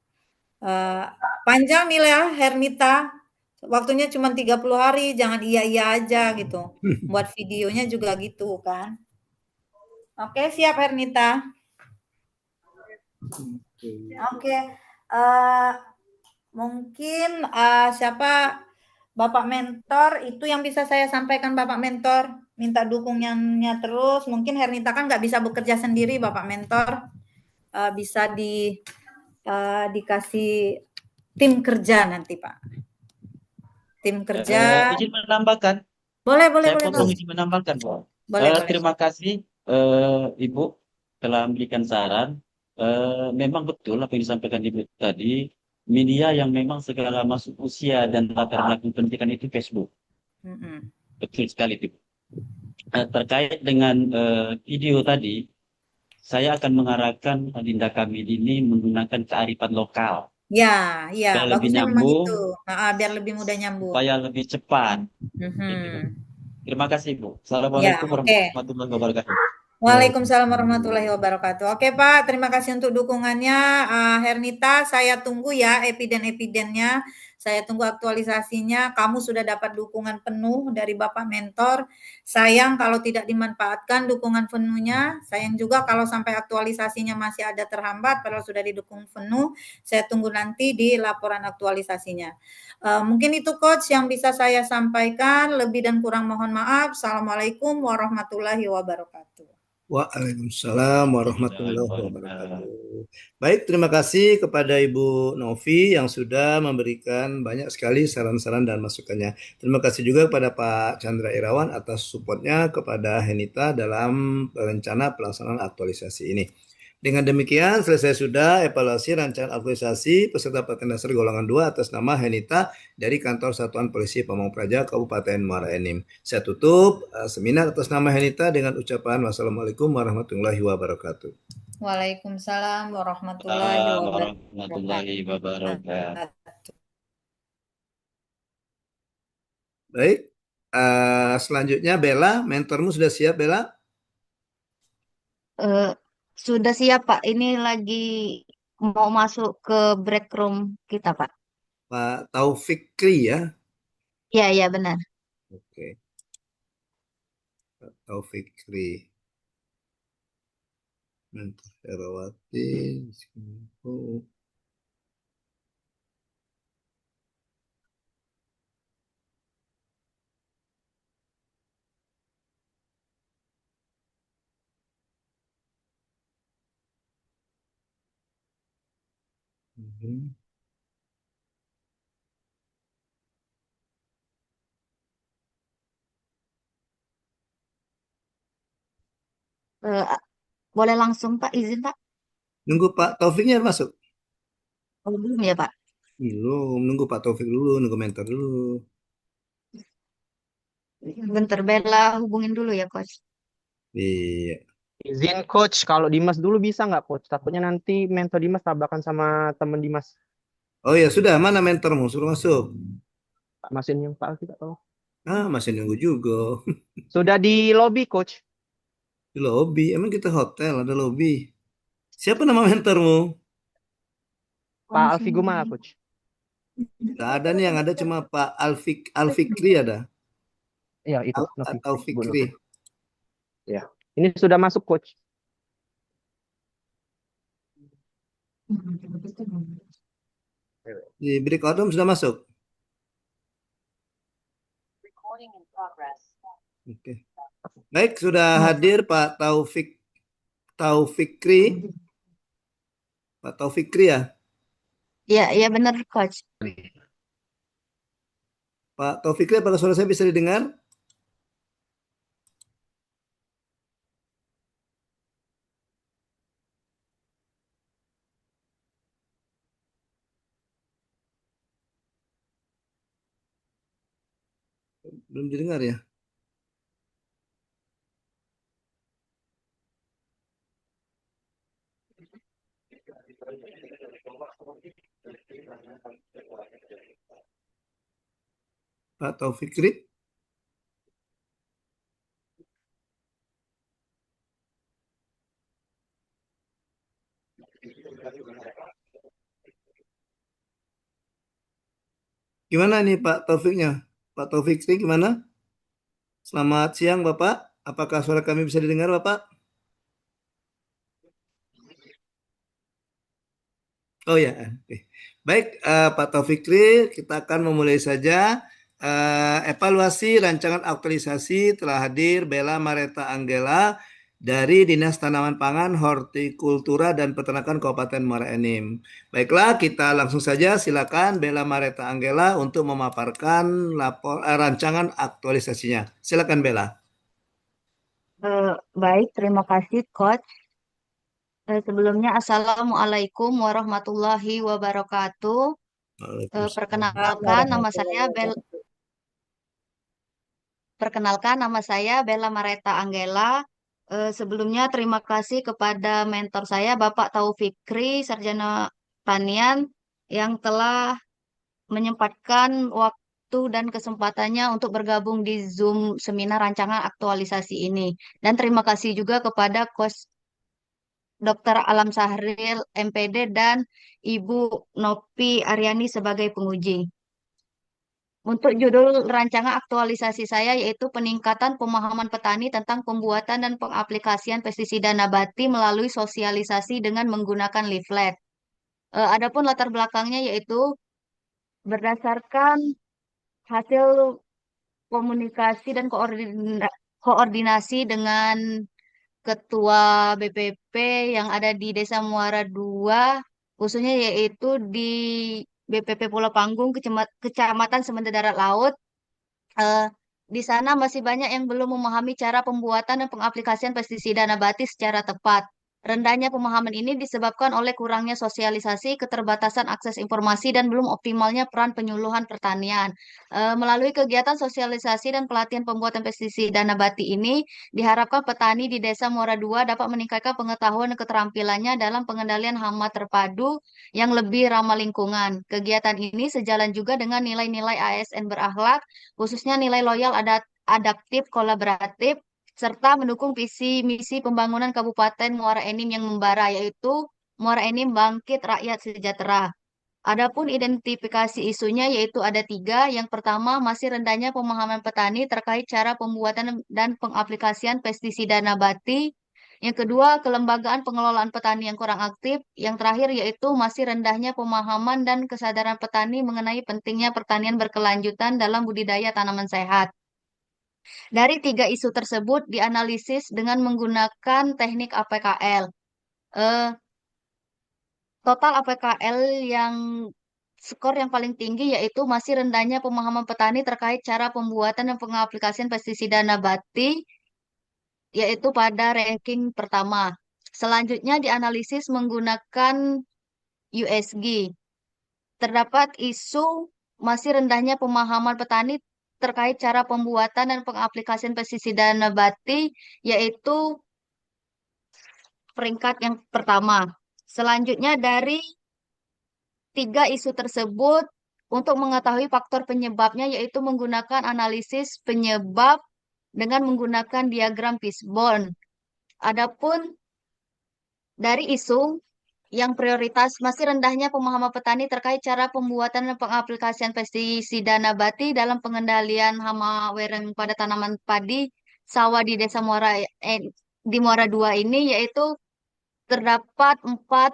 Panjang nih ya Hernita, waktunya cuma 30 hari, jangan iya aja gitu. Buat videonya juga gitu kan. Oke, siap Hernita. Oke. Mungkin siapa Bapak Mentor itu yang bisa saya sampaikan Bapak Mentor, minta dukungannya terus. Mungkin Hernita kan nggak bisa bekerja sendiri Bapak Mentor, bisa dikasih tim kerja nanti Pak. Tim kerja. Izin menambahkan. Boleh. Saya potong izin menambahkan, Pak. Boleh. Terima kasih Ibu telah memberikan saran. Memang betul apa yang disampaikan Ibu tadi. Media yang memang segala masuk usia dan latar belakang pendidikan itu Facebook. Betul sekali, Ibu. Terkait dengan video tadi, saya akan mengarahkan Adinda kami ini menggunakan kearifan lokal. Ya, biar lebih nyambung. Biar lebih mudah nyambung. Supaya lebih cepat. Terima kasih, Bu. Assalamualaikum warahmatullahi wabarakatuh. Waalaikumsalam warahmatullahi wabarakatuh. Oke Pak, terima kasih untuk dukungannya. Hernita, saya tunggu ya epiden-epidennya. Saya tunggu aktualisasinya. Kamu sudah dapat dukungan penuh dari Bapak Mentor. Sayang kalau tidak dimanfaatkan dukungan penuhnya. Sayang juga kalau sampai aktualisasinya masih ada terhambat, padahal sudah didukung penuh. Saya tunggu nanti di laporan aktualisasinya. Mungkin itu Coach yang bisa saya sampaikan. Lebih dan kurang mohon maaf. Assalamualaikum warahmatullahi wabarakatuh. Waalaikumsalam warahmatullahi wabarakatuh. Baik, terima kasih kepada Ibu Novi yang sudah memberikan banyak sekali saran-saran dan masukannya. Terima kasih juga kepada Pak Chandra Irawan atas supportnya kepada Henita dalam rencana pelaksanaan aktualisasi ini. Dengan demikian, selesai sudah evaluasi rancangan aktualisasi peserta pelatihan dasar golongan 2 atas nama Henita dari Kantor Satuan Polisi Pamong Praja Kabupaten Muara Enim. Saya tutup seminar atas nama Henita dengan ucapan wassalamualaikum warahmatullahi wabarakatuh. Waalaikumsalam warahmatullahi wabarakatuh. Baik, selanjutnya Bella, mentormu sudah siap Bella? Sudah siap Pak, ini lagi mau masuk ke break room kita Pak. Pak Taufikri ya? Iya benar. Oke, Pak Taufikri. Mentor Herawati. Boleh langsung Pak, izin Pak? Nunggu Pak Taufiknya masuk? Oh, belum ya Pak? Belum, nunggu Pak Taufik dulu, nunggu mentor dulu. Bentar Bella hubungin dulu ya Coach. Iya. Izin Coach, kalau Dimas dulu bisa nggak Coach? Takutnya nanti mentor Dimas tabrakan sama teman Dimas. Oh ya sudah, mana mentormu? Suruh masuk. Pak Masin yang Pak kita tahu. Masih nunggu juga. Sudah di lobby Coach. Di lobby, emang kita hotel ada lobby. Siapa nama mentormu? Pak Alfi Guma Coach. Gak ada nih, yang ada cuma Pak Alfikri ada. Iya itu. Atau Fikri. Ya, ini sudah masuk Coach. Di breakout room sudah masuk. Oke. Baik, sudah hadir Pak Taufikri. Pak Taufikri ya? Iya benar Coach. Pak Taufikri, apakah suara saya bisa didengar? Belum didengar ya? Pak Taufikri? Gimana nih Pak Taufiknya? Pak Taufikri gimana? Selamat siang Bapak. Apakah suara kami bisa didengar Bapak? Oh ya, oke. Baik Pak Taufikri, kita akan memulai saja evaluasi rancangan aktualisasi. Telah hadir Bella Mareta Anggela dari Dinas Tanaman Pangan, Hortikultura dan Peternakan Kabupaten Muara Enim. Baiklah, kita langsung saja silakan Bella Mareta Anggela untuk memaparkan rancangan aktualisasinya. Silakan Bella. Baik, terima kasih Coach. Sebelumnya Assalamualaikum warahmatullahi wabarakatuh. Perkenalkan nama saya Bella Mareta Anggela. Sebelumnya terima kasih kepada mentor saya Bapak Taufikri, Sarjana Pertanian, yang telah menyempatkan waktu dan kesempatannya untuk bergabung di Zoom seminar rancangan aktualisasi ini. Dan terima kasih juga kepada Coach Dr. Alam Sahril, MPD, dan Ibu Nopi Aryani sebagai penguji. Untuk judul rancangan aktualisasi saya yaitu peningkatan pemahaman petani tentang pembuatan dan pengaplikasian pestisida nabati melalui sosialisasi dengan menggunakan leaflet. Adapun latar belakangnya yaitu berdasarkan hasil komunikasi dan koordinasi dengan Ketua BPP yang ada di Desa Muara II, khususnya yaitu di BPP Pulau Panggung, Kecamatan Semendir Darat Laut. Eh, di sana masih banyak yang belum memahami cara pembuatan dan pengaplikasian pestisida nabati secara tepat. Rendahnya pemahaman ini disebabkan oleh kurangnya sosialisasi, keterbatasan akses informasi, dan belum optimalnya peran penyuluhan pertanian. Melalui kegiatan sosialisasi dan pelatihan pembuatan pestisida nabati ini, diharapkan petani di Desa Muara II dapat meningkatkan pengetahuan dan keterampilannya dalam pengendalian hama terpadu yang lebih ramah lingkungan. Kegiatan ini sejalan juga dengan nilai-nilai ASN berakhlak, khususnya nilai loyal adaptif kolaboratif, serta mendukung visi misi pembangunan Kabupaten Muara Enim yang membara, yaitu Muara Enim Bangkit Rakyat Sejahtera. Adapun identifikasi isunya yaitu ada 3. Yang pertama, masih rendahnya pemahaman petani terkait cara pembuatan dan pengaplikasian pestisida nabati. Yang kedua, kelembagaan pengelolaan petani yang kurang aktif. Yang terakhir yaitu masih rendahnya pemahaman dan kesadaran petani mengenai pentingnya pertanian berkelanjutan dalam budidaya tanaman sehat. Dari 3 isu tersebut dianalisis dengan menggunakan teknik APKL. Total APKL yang skor yang paling tinggi yaitu masih rendahnya pemahaman petani terkait cara pembuatan dan pengaplikasian pestisida nabati, yaitu pada ranking pertama. Selanjutnya dianalisis menggunakan USG. Terdapat isu masih rendahnya pemahaman petani terkait cara pembuatan dan pengaplikasian pestisida nabati, yaitu peringkat yang pertama. Selanjutnya dari 3 isu tersebut, untuk mengetahui faktor penyebabnya, yaitu menggunakan analisis penyebab dengan menggunakan diagram fishbone. Adapun dari isu yang prioritas masih rendahnya pemahaman petani terkait cara pembuatan dan pengaplikasian pestisida nabati dalam pengendalian hama wereng pada tanaman padi sawah di Desa Muara di Muara II ini, yaitu terdapat 4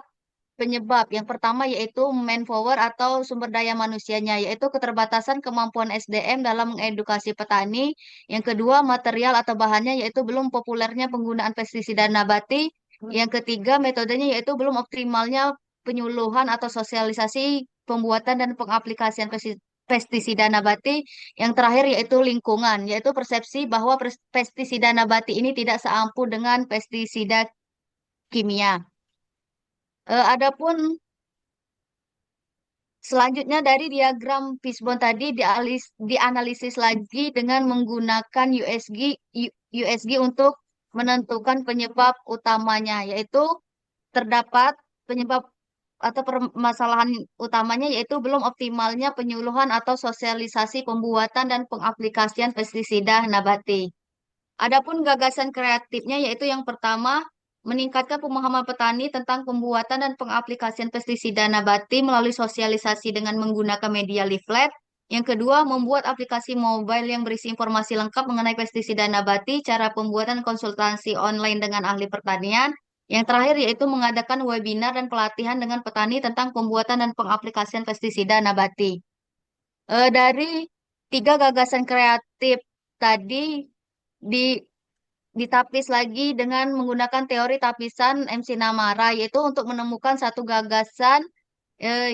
penyebab. Yang pertama yaitu manpower atau sumber daya manusianya, yaitu keterbatasan kemampuan SDM dalam mengedukasi petani. Yang kedua, material atau bahannya, yaitu belum populernya penggunaan pestisida nabati. Yang ketiga, metodenya, yaitu belum optimalnya penyuluhan atau sosialisasi pembuatan dan pengaplikasian pestisida nabati. Yang terakhir yaitu lingkungan, yaitu persepsi bahwa pestisida nabati ini tidak seampuh dengan pestisida kimia. Adapun selanjutnya dari diagram fishbone tadi dianalisis lagi dengan menggunakan USG untuk menentukan penyebab utamanya, yaitu terdapat penyebab atau permasalahan utamanya yaitu belum optimalnya penyuluhan atau sosialisasi pembuatan dan pengaplikasian pestisida nabati. Adapun gagasan kreatifnya yaitu yang pertama, meningkatkan pemahaman petani tentang pembuatan dan pengaplikasian pestisida nabati melalui sosialisasi dengan menggunakan media leaflet. Yang kedua, membuat aplikasi mobile yang berisi informasi lengkap mengenai pestisida nabati, cara pembuatan konsultasi online dengan ahli pertanian. Yang terakhir yaitu mengadakan webinar dan pelatihan dengan petani tentang pembuatan dan pengaplikasian pestisida nabati. Dari 3 gagasan kreatif tadi ditapis lagi dengan menggunakan teori tapisan MC Namara, yaitu untuk menemukan satu gagasan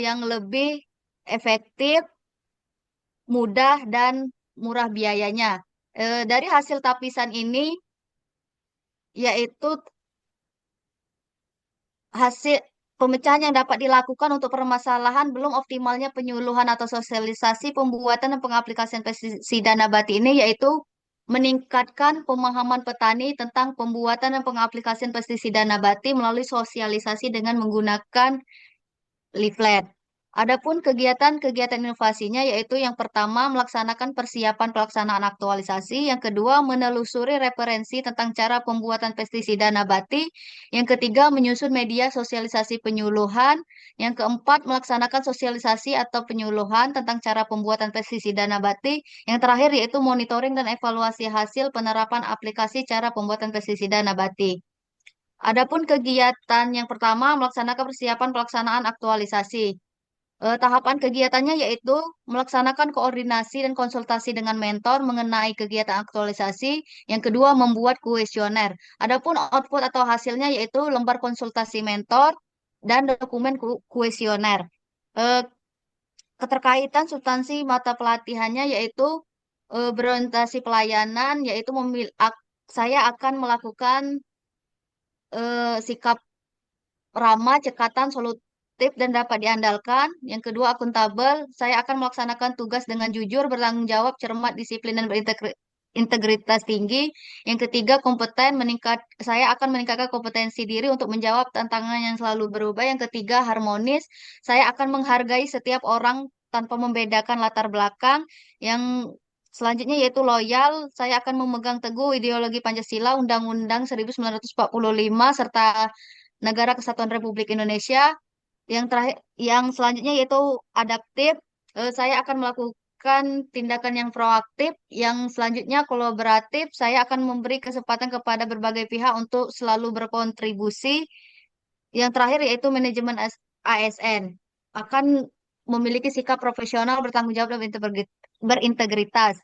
yang lebih efektif, mudah, dan murah biayanya. Dari hasil tapisan ini, yaitu hasil pemecahan yang dapat dilakukan untuk permasalahan belum optimalnya penyuluhan atau sosialisasi pembuatan dan pengaplikasian pestisida nabati ini, yaitu meningkatkan pemahaman petani tentang pembuatan dan pengaplikasian pestisida nabati melalui sosialisasi dengan menggunakan leaflet. Adapun kegiatan-kegiatan inovasinya yaitu yang pertama melaksanakan persiapan pelaksanaan aktualisasi, yang kedua menelusuri referensi tentang cara pembuatan pestisida nabati, yang ketiga menyusun media sosialisasi penyuluhan, yang keempat melaksanakan sosialisasi atau penyuluhan tentang cara pembuatan pestisida nabati, yang terakhir yaitu monitoring dan evaluasi hasil penerapan aplikasi cara pembuatan pestisida nabati. Adapun kegiatan yang pertama melaksanakan persiapan pelaksanaan aktualisasi. Tahapan kegiatannya yaitu melaksanakan koordinasi dan konsultasi dengan mentor mengenai kegiatan aktualisasi. Yang kedua, membuat kuesioner. Adapun output atau hasilnya yaitu lembar konsultasi mentor dan dokumen kuesioner. Eh, Keterkaitan substansi mata pelatihannya yaitu berorientasi pelayanan, yaitu saya akan melakukan sikap ramah, cekatan, solutif, dan dapat diandalkan. Yang kedua, akuntabel. Saya akan melaksanakan tugas dengan jujur, bertanggung jawab, cermat, disiplin, dan berintegritas tinggi. Yang ketiga, kompeten. Saya akan meningkatkan kompetensi diri untuk menjawab tantangan yang selalu berubah. Yang ketiga, harmonis. Saya akan menghargai setiap orang tanpa membedakan latar belakang. Yang selanjutnya yaitu loyal. Saya akan memegang teguh ideologi Pancasila, Undang-Undang 1945, serta Negara Kesatuan Republik Indonesia. Yang terakhir, yang selanjutnya yaitu adaptif. Saya akan melakukan tindakan yang proaktif. Yang selanjutnya kolaboratif. Saya akan memberi kesempatan kepada berbagai pihak untuk selalu berkontribusi. Yang terakhir yaitu manajemen ASN. Akan memiliki sikap profesional, bertanggung jawab, dan berintegritas.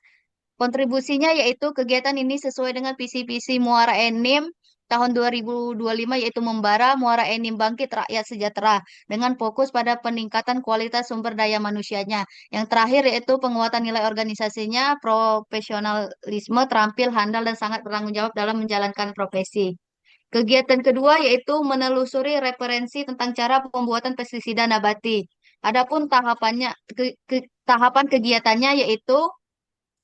Kontribusinya yaitu kegiatan ini sesuai dengan visi-visi Muara Enim tahun 2025, yaitu membara Muara Enim bangkit rakyat sejahtera dengan fokus pada peningkatan kualitas sumber daya manusianya. Yang terakhir yaitu penguatan nilai organisasinya, profesionalisme, terampil, handal, dan sangat bertanggung jawab dalam menjalankan profesi. Kegiatan kedua yaitu menelusuri referensi tentang cara pembuatan pestisida nabati. Adapun tahapan kegiatannya yaitu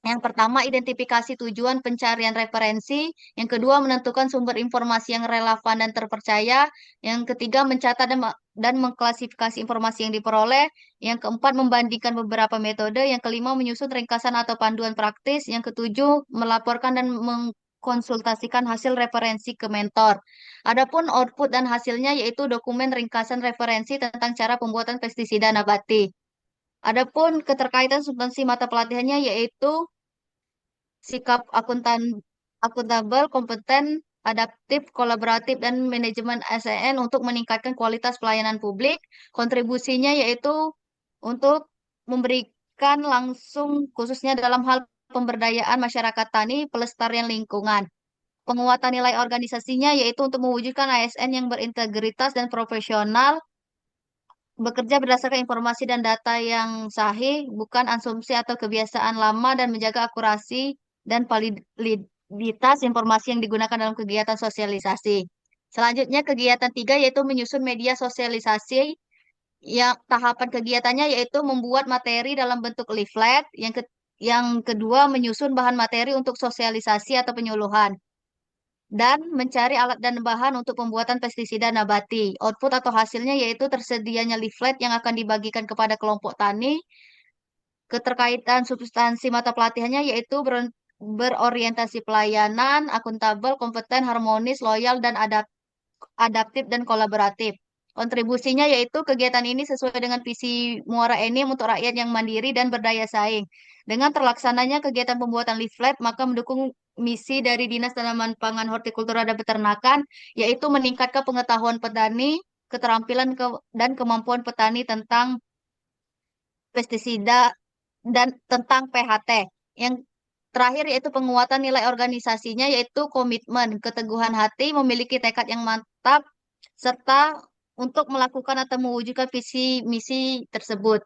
yang pertama, identifikasi tujuan pencarian referensi. Yang kedua, menentukan sumber informasi yang relevan dan terpercaya. Yang ketiga, mencatat dan mengklasifikasi informasi yang diperoleh. Yang keempat, membandingkan beberapa metode. Yang kelima, menyusun ringkasan atau panduan praktis. Yang ketujuh, melaporkan dan mengkonsultasikan hasil referensi ke mentor. Adapun output dan hasilnya yaitu dokumen ringkasan referensi tentang cara pembuatan pestisida nabati. Adapun keterkaitan substansi mata pelatihannya yaitu sikap akuntabel, kompeten, adaptif, kolaboratif, dan manajemen ASN untuk meningkatkan kualitas pelayanan publik. Kontribusinya yaitu untuk memberikan langsung khususnya dalam hal pemberdayaan masyarakat tani, pelestarian lingkungan. Penguatan nilai organisasinya yaitu untuk mewujudkan ASN yang berintegritas dan profesional, bekerja berdasarkan informasi dan data yang sahih, bukan asumsi atau kebiasaan lama, dan menjaga akurasi dan validitas informasi yang digunakan dalam kegiatan sosialisasi. Selanjutnya kegiatan 3 yaitu menyusun media sosialisasi. Yang tahapan kegiatannya yaitu membuat materi dalam bentuk leaflet. Yang kedua, menyusun bahan materi untuk sosialisasi atau penyuluhan, dan mencari alat dan bahan untuk pembuatan pestisida nabati. Output atau hasilnya yaitu tersedianya leaflet yang akan dibagikan kepada kelompok tani. Keterkaitan substansi mata pelatihannya yaitu berorientasi pelayanan, akuntabel, kompeten, harmonis, loyal, dan adaptif dan kolaboratif. Kontribusinya yaitu kegiatan ini sesuai dengan visi Muara Enim untuk rakyat yang mandiri dan berdaya saing. Dengan terlaksananya kegiatan pembuatan leaflet, maka mendukung misi dari Dinas Tanaman Pangan, Hortikultura, dan Peternakan, yaitu meningkatkan pengetahuan petani, keterampilan dan kemampuan petani tentang pestisida dan tentang PHT. Yang terakhir yaitu penguatan nilai organisasinya, yaitu komitmen, keteguhan hati, memiliki tekad yang mantap, serta untuk melakukan atau mewujudkan visi misi tersebut.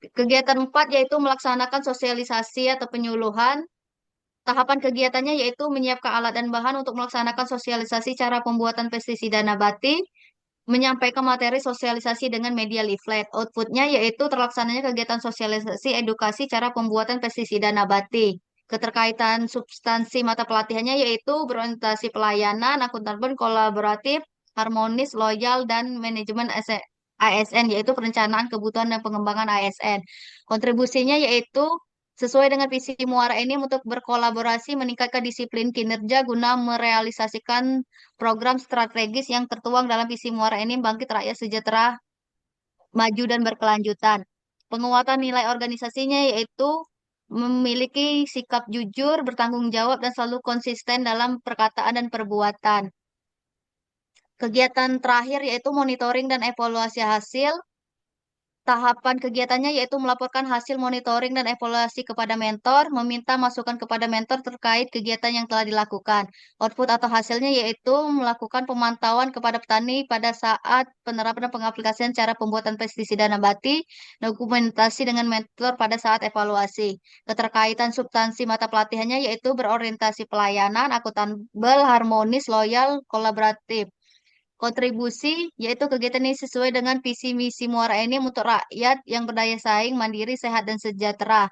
Kegiatan 4 yaitu melaksanakan sosialisasi atau penyuluhan. Tahapan kegiatannya yaitu menyiapkan alat dan bahan untuk melaksanakan sosialisasi cara pembuatan pestisida nabati, menyampaikan materi sosialisasi dengan media leaflet. Outputnya yaitu terlaksananya kegiatan sosialisasi edukasi cara pembuatan pestisida nabati. Keterkaitan substansi mata pelatihannya yaitu berorientasi pelayanan, akuntabel, kolaboratif, harmonis, loyal, dan manajemen ASN, yaitu perencanaan kebutuhan dan pengembangan ASN. Kontribusinya yaitu sesuai dengan visi Muara ini untuk berkolaborasi meningkatkan disiplin kinerja guna merealisasikan program strategis yang tertuang dalam visi Muara ini bangkit rakyat sejahtera, maju dan berkelanjutan. Penguatan nilai organisasinya yaitu memiliki sikap jujur, bertanggung jawab, dan selalu konsisten dalam perkataan dan perbuatan. Kegiatan terakhir yaitu monitoring dan evaluasi hasil. Tahapan kegiatannya yaitu melaporkan hasil monitoring dan evaluasi kepada mentor, meminta masukan kepada mentor terkait kegiatan yang telah dilakukan. Output atau hasilnya yaitu melakukan pemantauan kepada petani pada saat penerapan dan pengaplikasian cara pembuatan pestisida nabati, dokumentasi dengan mentor pada saat evaluasi. Keterkaitan substansi mata pelatihannya yaitu berorientasi pelayanan, akuntabel, harmonis, loyal, kolaboratif. Kontribusi yaitu kegiatan ini sesuai dengan visi misi Muara Enim untuk rakyat yang berdaya saing, mandiri, sehat, dan sejahtera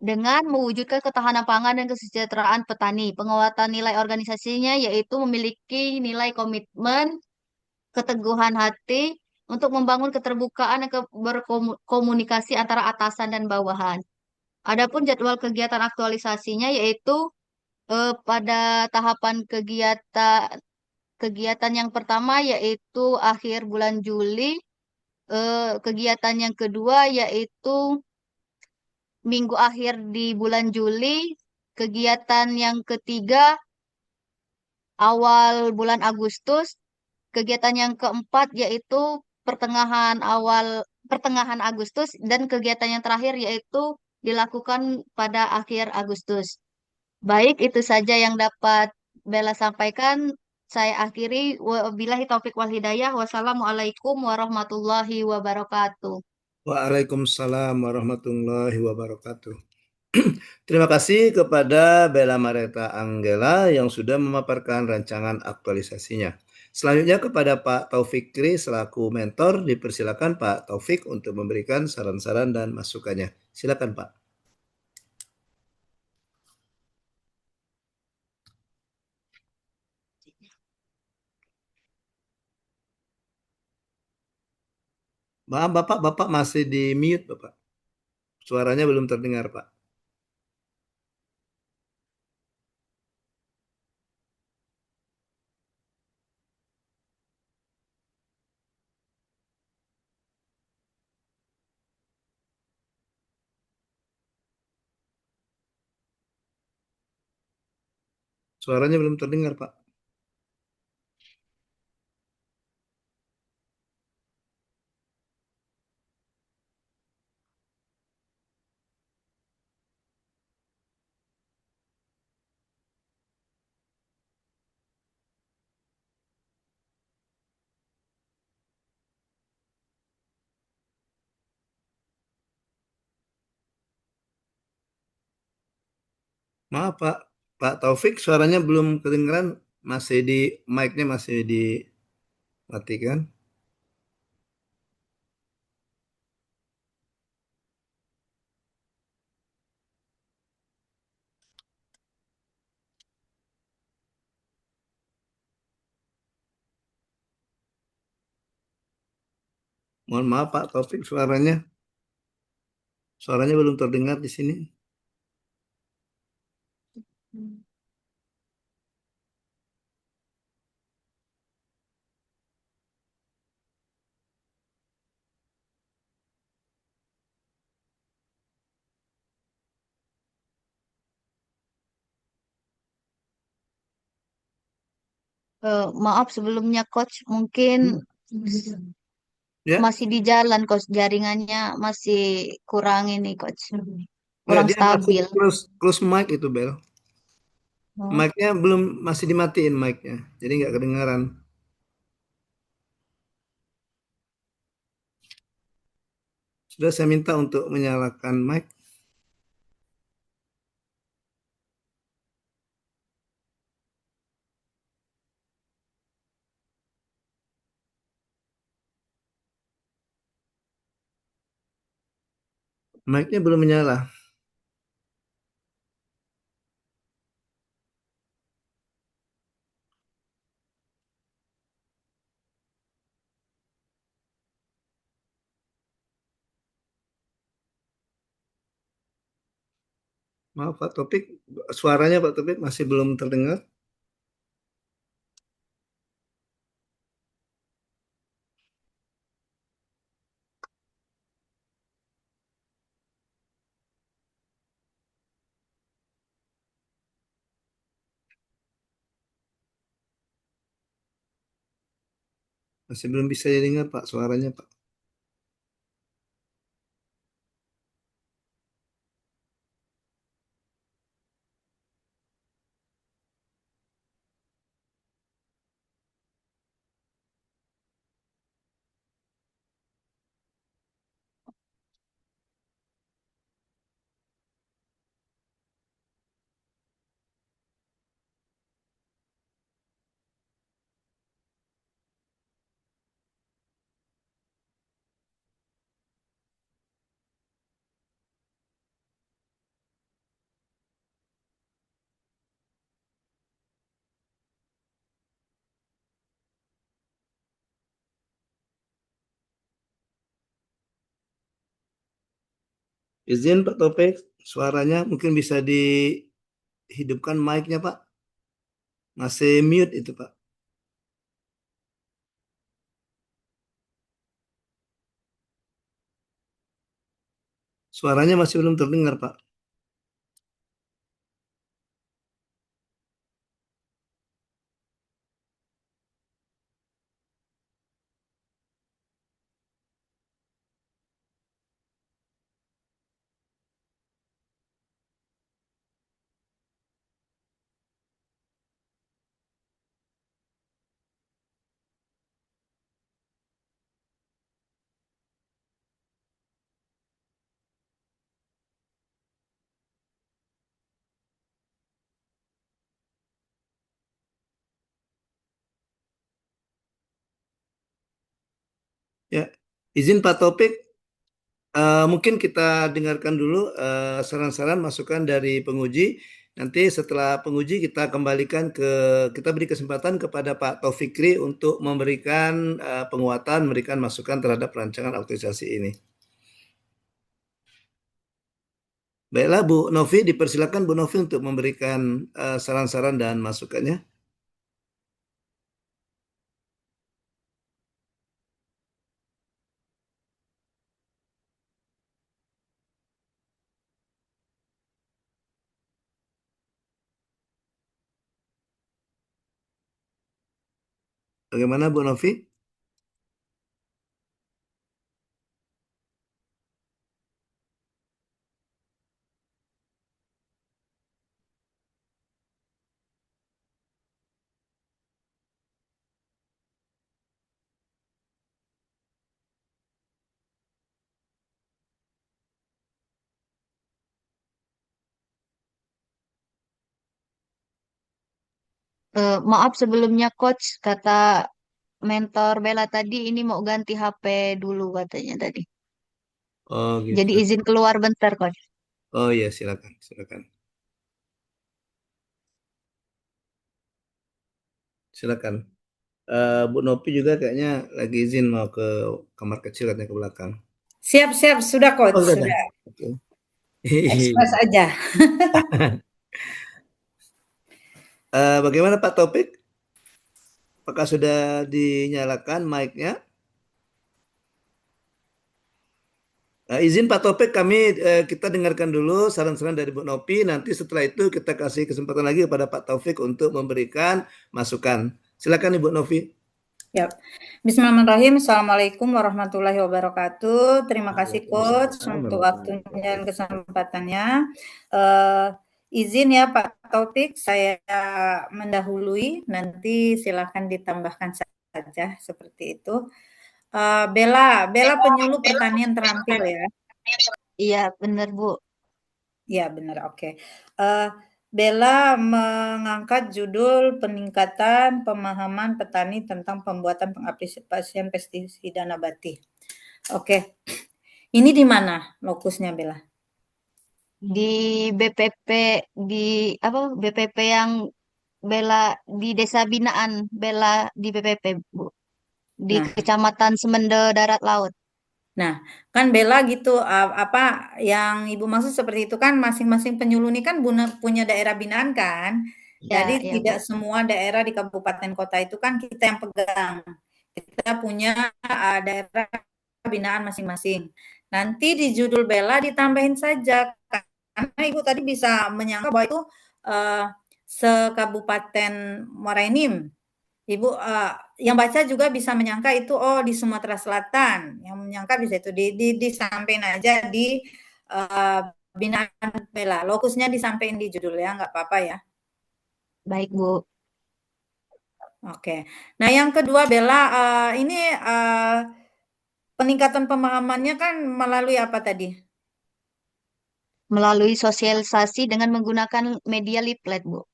dengan mewujudkan ketahanan pangan dan kesejahteraan petani. Penguatan nilai organisasinya yaitu memiliki nilai komitmen, keteguhan hati untuk membangun keterbukaan dan berkomunikasi antara atasan dan bawahan. Adapun jadwal kegiatan aktualisasinya yaitu pada tahapan kegiatan yang pertama yaitu akhir bulan Juli, kegiatan yang kedua yaitu minggu akhir di bulan Juli, kegiatan yang ketiga awal bulan Agustus, kegiatan yang keempat yaitu pertengahan Agustus, dan kegiatan yang terakhir yaitu dilakukan pada akhir Agustus. Baik, itu saja yang dapat Bella sampaikan. Saya akhiri. Wabillahi taufik wal hidayah. Wassalamualaikum warahmatullahi wabarakatuh. Waalaikumsalam warahmatullahi wabarakatuh. Terima kasih kepada Bella Mareta Anggela yang sudah memaparkan rancangan aktualisasinya. Selanjutnya kepada Pak Taufik Kri selaku mentor, dipersilakan Pak Taufik untuk memberikan saran-saran dan masukannya. Silakan Pak. Maaf Bapak masih di mute Bapak. Suaranya belum terdengar Pak. Suaranya belum terdengar Pak. Maaf Pak, Pak Taufik suaranya belum kedengaran, masih di mic-nya masih dimatikan. Mohon maaf Pak Taufik, suaranya belum terdengar di sini. Maaf sebelumnya Coach, mungkin Ya, masih di jalan Coach, jaringannya masih kurang ini Coach, ya kurang dia masih stabil. close mic itu Bel. Oh. Mic-nya masih dimatiin mic-nya, jadi nggak kedengaran. Sudah saya minta untuk menyalakan mic. Mic-nya belum menyala. Maaf Pak Topik, suaranya Pak Topik masih belum terdengar. Masih belum bisa didengar Pak suaranya Pak. Izin Pak Topik, suaranya mungkin bisa dihidupkan mic-nya Pak. Masih mute itu Pak. Suaranya masih belum terdengar Pak. Ya, izin Pak Topik, mungkin kita dengarkan dulu saran-saran masukan dari penguji. Nanti setelah penguji kita kembalikan kita beri kesempatan kepada Pak Taufikri untuk memberikan penguatan, memberikan masukan terhadap rancangan aktualisasi ini. Baiklah Bu Novi, dipersilakan Bu Novi untuk memberikan saran-saran dan masukannya. Bagaimana Bu Novi? Maaf sebelumnya coach, kata mentor Bella tadi ini mau ganti HP dulu katanya tadi. Oh Jadi gitu. izin keluar bentar coach. Oh iya, silakan, silakan. Silakan. Bu Novi juga kayaknya lagi izin mau ke kamar kecil katanya ke belakang. Siap, sudah coach, Oh, sudah. sudah. Oke. Ekspres aja. Bagaimana Pak Topik? Apakah sudah dinyalakan mic-nya? Izin Pak Topik, kita dengarkan dulu saran-saran dari Bu Novi. Nanti setelah itu kita kasih kesempatan lagi kepada Pak Taufik untuk memberikan masukan. Silakan Ibu Novi. Ya. Bismillahirrahmanirrahim. Assalamualaikum warahmatullahi wabarakatuh. Terima kasih coach untuk waktunya dan kesempatannya. Izin ya Pak Taufik, saya mendahului. Nanti silakan ditambahkan saja seperti itu. Bella penyuluh pertanian terampil ya. Iya benar Bu. Ya benar, oke. Bella mengangkat judul peningkatan pemahaman petani tentang pembuatan pengaplikasian pestisida nabati. Oke, ini di mana lokusnya Bella? Di BPP BPP yang Bella di Desa Binaan Bella di BPP Bu. Di Nah. Kecamatan Semende Darat Laut. Nah, kan Bella gitu, apa yang Ibu maksud seperti itu kan masing-masing penyuluh ini kan punya daerah binaan kan. Ya, Jadi ya tidak Bu. semua daerah di kabupaten kota itu kan kita yang pegang. Kita punya daerah binaan masing-masing. Nanti di judul Bella ditambahin saja karena Ibu tadi bisa menyangka bahwa itu sekabupaten Muara Enim. Ibu yang baca juga bisa menyangka itu di Sumatera Selatan. Yang menyangka bisa itu disampaikan aja di binaan Bella. Lokusnya disampaikan di judul ya, nggak apa-apa ya. Baik Bu. Oke. Nah yang kedua Bella, ini peningkatan pemahamannya kan melalui apa tadi? Melalui sosialisasi dengan menggunakan media leaflet Bu.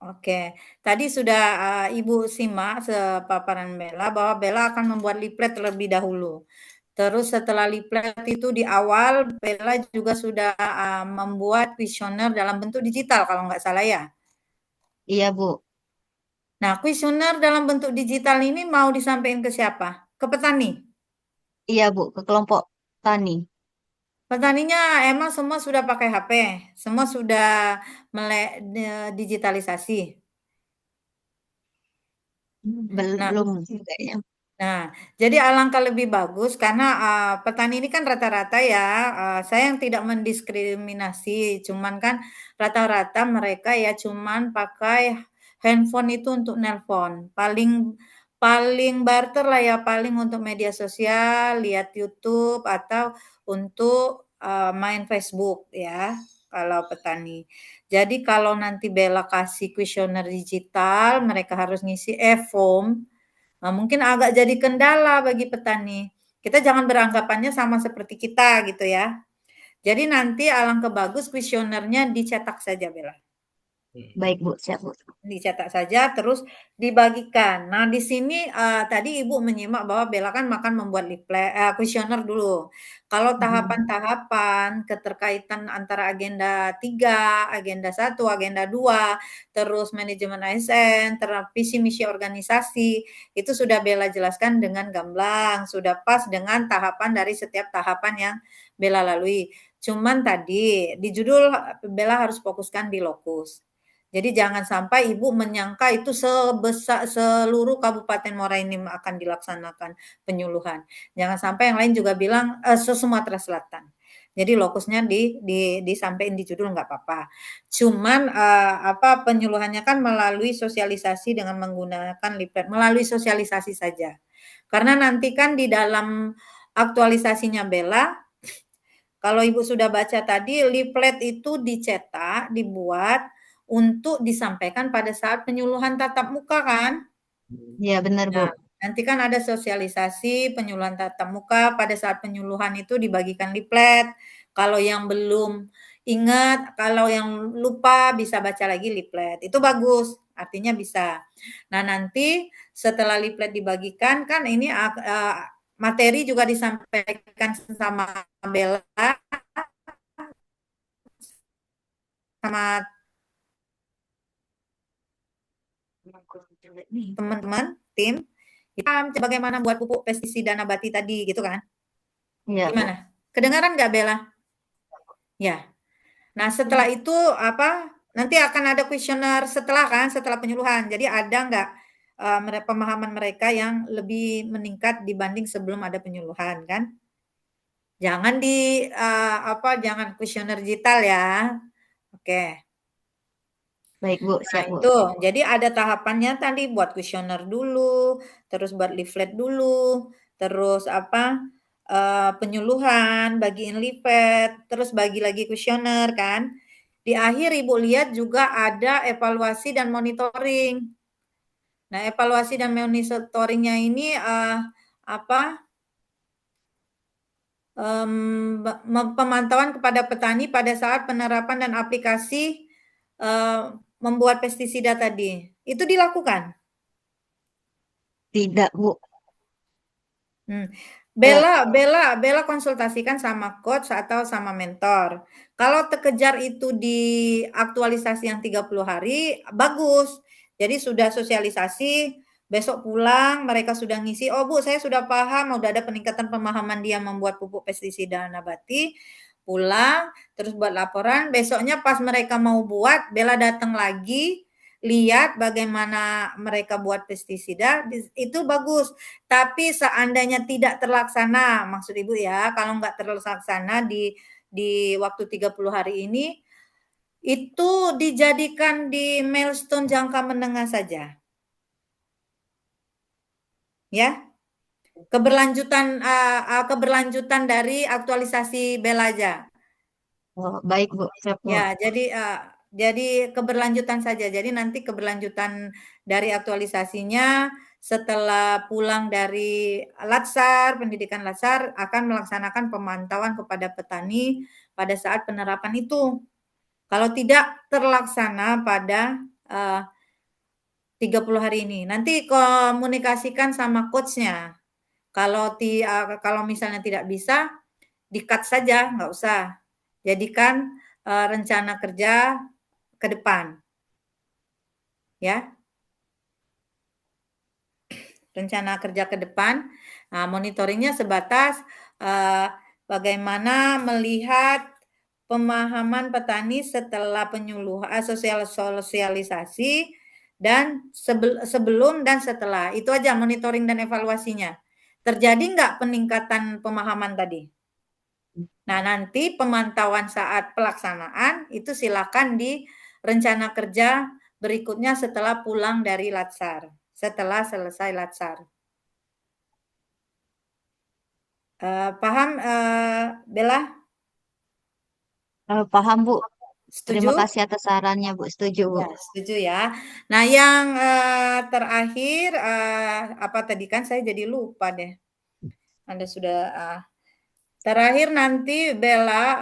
Oke, tadi sudah Ibu simak paparan Bella bahwa Bella akan membuat leaflet terlebih dahulu. Terus setelah leaflet itu di awal Bella juga sudah membuat kuesioner dalam bentuk digital kalau nggak salah ya. Iya Bu. Nah, kuesioner dalam bentuk digital ini mau disampaikan ke siapa? Ke petani. Iya Bu, ke kelompok tani. Petaninya emang semua sudah pakai HP, semua sudah digitalisasi. Nah, Belum kayaknya. Nah, jadi alangkah lebih bagus karena petani ini kan rata-rata ya, saya yang tidak mendiskriminasi, cuman kan rata-rata mereka ya cuman pakai handphone itu untuk nelpon. Paling paling barter lah ya, paling untuk media sosial, lihat YouTube atau untuk main Facebook ya, kalau petani. Jadi kalau nanti Bella kasih kuesioner digital, mereka harus ngisi e-form. Nah, mungkin agak jadi kendala bagi petani. Kita jangan beranggapannya sama seperti kita gitu ya. Jadi nanti alangkah bagus kuesionernya dicetak saja Bella. Baik Bu, siap Bu. Dicetak saja terus dibagikan. Nah, di sini tadi Ibu menyimak bahwa Bella kan makan membuat kuesioner dulu. Kalau tahapan-tahapan keterkaitan antara agenda 3, agenda 1, agenda 2, terus manajemen ASN, visi misi organisasi, itu sudah Bella jelaskan dengan gamblang, sudah pas dengan tahapan dari setiap tahapan yang Bella lalui. Cuman tadi di judul Bella harus fokuskan di lokus. Jadi jangan sampai Ibu menyangka itu sebesar seluruh Kabupaten Muara Enim akan dilaksanakan penyuluhan. Jangan sampai yang lain juga bilang se-Sumatera Selatan. Jadi lokusnya disampaikan di judul nggak apa-apa. Cuman penyuluhannya kan melalui sosialisasi dengan menggunakan leaflet, melalui sosialisasi saja. Karena nanti kan di dalam aktualisasinya Bella, kalau Ibu sudah baca tadi, leaflet itu dicetak, dibuat untuk disampaikan pada saat penyuluhan tatap muka kan? Iya benar Bu. Nah, nanti kan ada sosialisasi penyuluhan tatap muka, pada saat penyuluhan itu dibagikan leaflet. Kalau yang belum ingat, kalau yang lupa bisa baca lagi leaflet. Itu bagus, artinya bisa. Nah, nanti setelah leaflet dibagikan kan ini materi juga disampaikan sama Bella sama teman-teman tim kita bagaimana buat pupuk pestisida nabati tadi gitu kan. Iya Bu. Gimana? Kedengaran nggak Bella? Ya. Nah setelah itu nanti akan ada kuesioner setelah penyuluhan. Jadi ada nggak pemahaman mereka yang lebih meningkat dibanding sebelum ada penyuluhan kan? Jangan jangan kuesioner digital ya. Oke. Baik Bu, Nah siap Bu. itu, jadi ada tahapannya tadi buat kuesioner dulu, terus buat leaflet dulu, terus penyuluhan, bagiin leaflet, terus bagi lagi kuesioner kan. Di akhir Ibu lihat juga ada evaluasi dan monitoring. Nah, evaluasi dan monitoringnya ini pemantauan kepada petani pada saat penerapan dan aplikasi membuat pestisida tadi. Itu dilakukan? Tidak Bu. Bella konsultasikan sama coach atau sama mentor. Kalau terkejar itu di aktualisasi yang 30 hari, bagus. Jadi sudah sosialisasi Besok pulang mereka sudah ngisi, oh Bu saya sudah paham, udah ada peningkatan pemahaman dia membuat pupuk pestisida nabati, pulang terus buat laporan, besoknya pas mereka mau buat, Bella datang lagi, lihat bagaimana mereka buat pestisida, itu bagus. Tapi seandainya tidak terlaksana, maksud Ibu ya, kalau nggak terlaksana di waktu 30 hari ini, itu dijadikan di milestone jangka menengah saja. Ya, keberlanjutan dari aktualisasi Belaja. Oh, baik Bu, siap Bu. Ya, jadi keberlanjutan saja. Jadi nanti keberlanjutan dari aktualisasinya setelah pulang dari Latsar, pendidikan Latsar akan melaksanakan pemantauan kepada petani pada saat penerapan itu. Kalau tidak terlaksana pada 30 hari ini, nanti komunikasikan sama coachnya. Kalau misalnya tidak bisa, di-cut saja, nggak usah. Jadikan rencana kerja ke depan. Ya, rencana kerja ke depan. Nah, monitoringnya sebatas bagaimana melihat pemahaman petani setelah sosialisasi dan sebelum dan setelah. Itu aja monitoring dan evaluasinya. Terjadi nggak peningkatan pemahaman tadi? Nah, nanti pemantauan saat pelaksanaan itu silakan di rencana kerja berikutnya setelah pulang dari Latsar, setelah selesai Latsar. Paham, Bella? Paham Bu. Terima Setuju? kasih atas sarannya Bu, setuju Bu. Ya, setuju ya. Nah, yang terakhir apa tadi kan saya jadi lupa deh. Anda sudah terakhir nanti Bella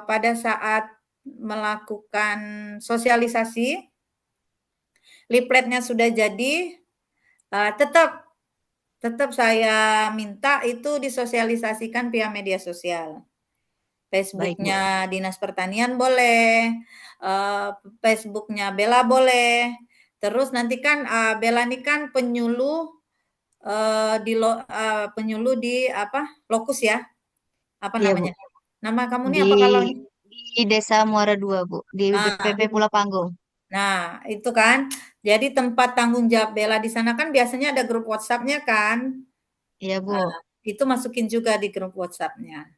pada saat melakukan sosialisasi, leafletnya sudah jadi, tetap saya minta itu disosialisasikan via media sosial. Facebooknya Dinas Pertanian boleh, Facebooknya Bella boleh. Terus nanti kan Bella ini kan penyuluh penyuluh di apa lokus ya? Apa Iya, namanya? Bu. Nama kamu ini Di apa kalau di Desa Muara II Bu, di BPP Pulau Panggung. Nah, itu kan. Jadi tempat tanggung jawab Bella di sana kan biasanya ada grup WhatsApp-nya kan? Iya, Bu. Nah, itu masukin juga di grup WhatsApp-nya.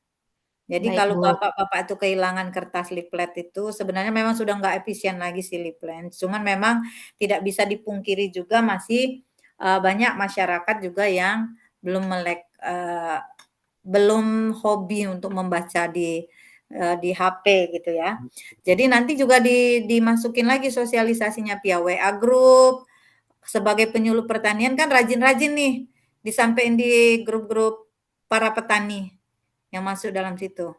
Jadi Baik, kalau Bu. bapak-bapak itu kehilangan kertas leaflet itu sebenarnya memang sudah nggak efisien lagi si leaflet. Cuman memang tidak bisa dipungkiri juga masih banyak masyarakat juga yang belum hobi untuk membaca di HP gitu ya. Jadi nanti juga dimasukin lagi sosialisasinya via WA group. Sebagai penyuluh pertanian kan rajin-rajin nih disampaikan di grup-grup para petani yang masuk dalam situ.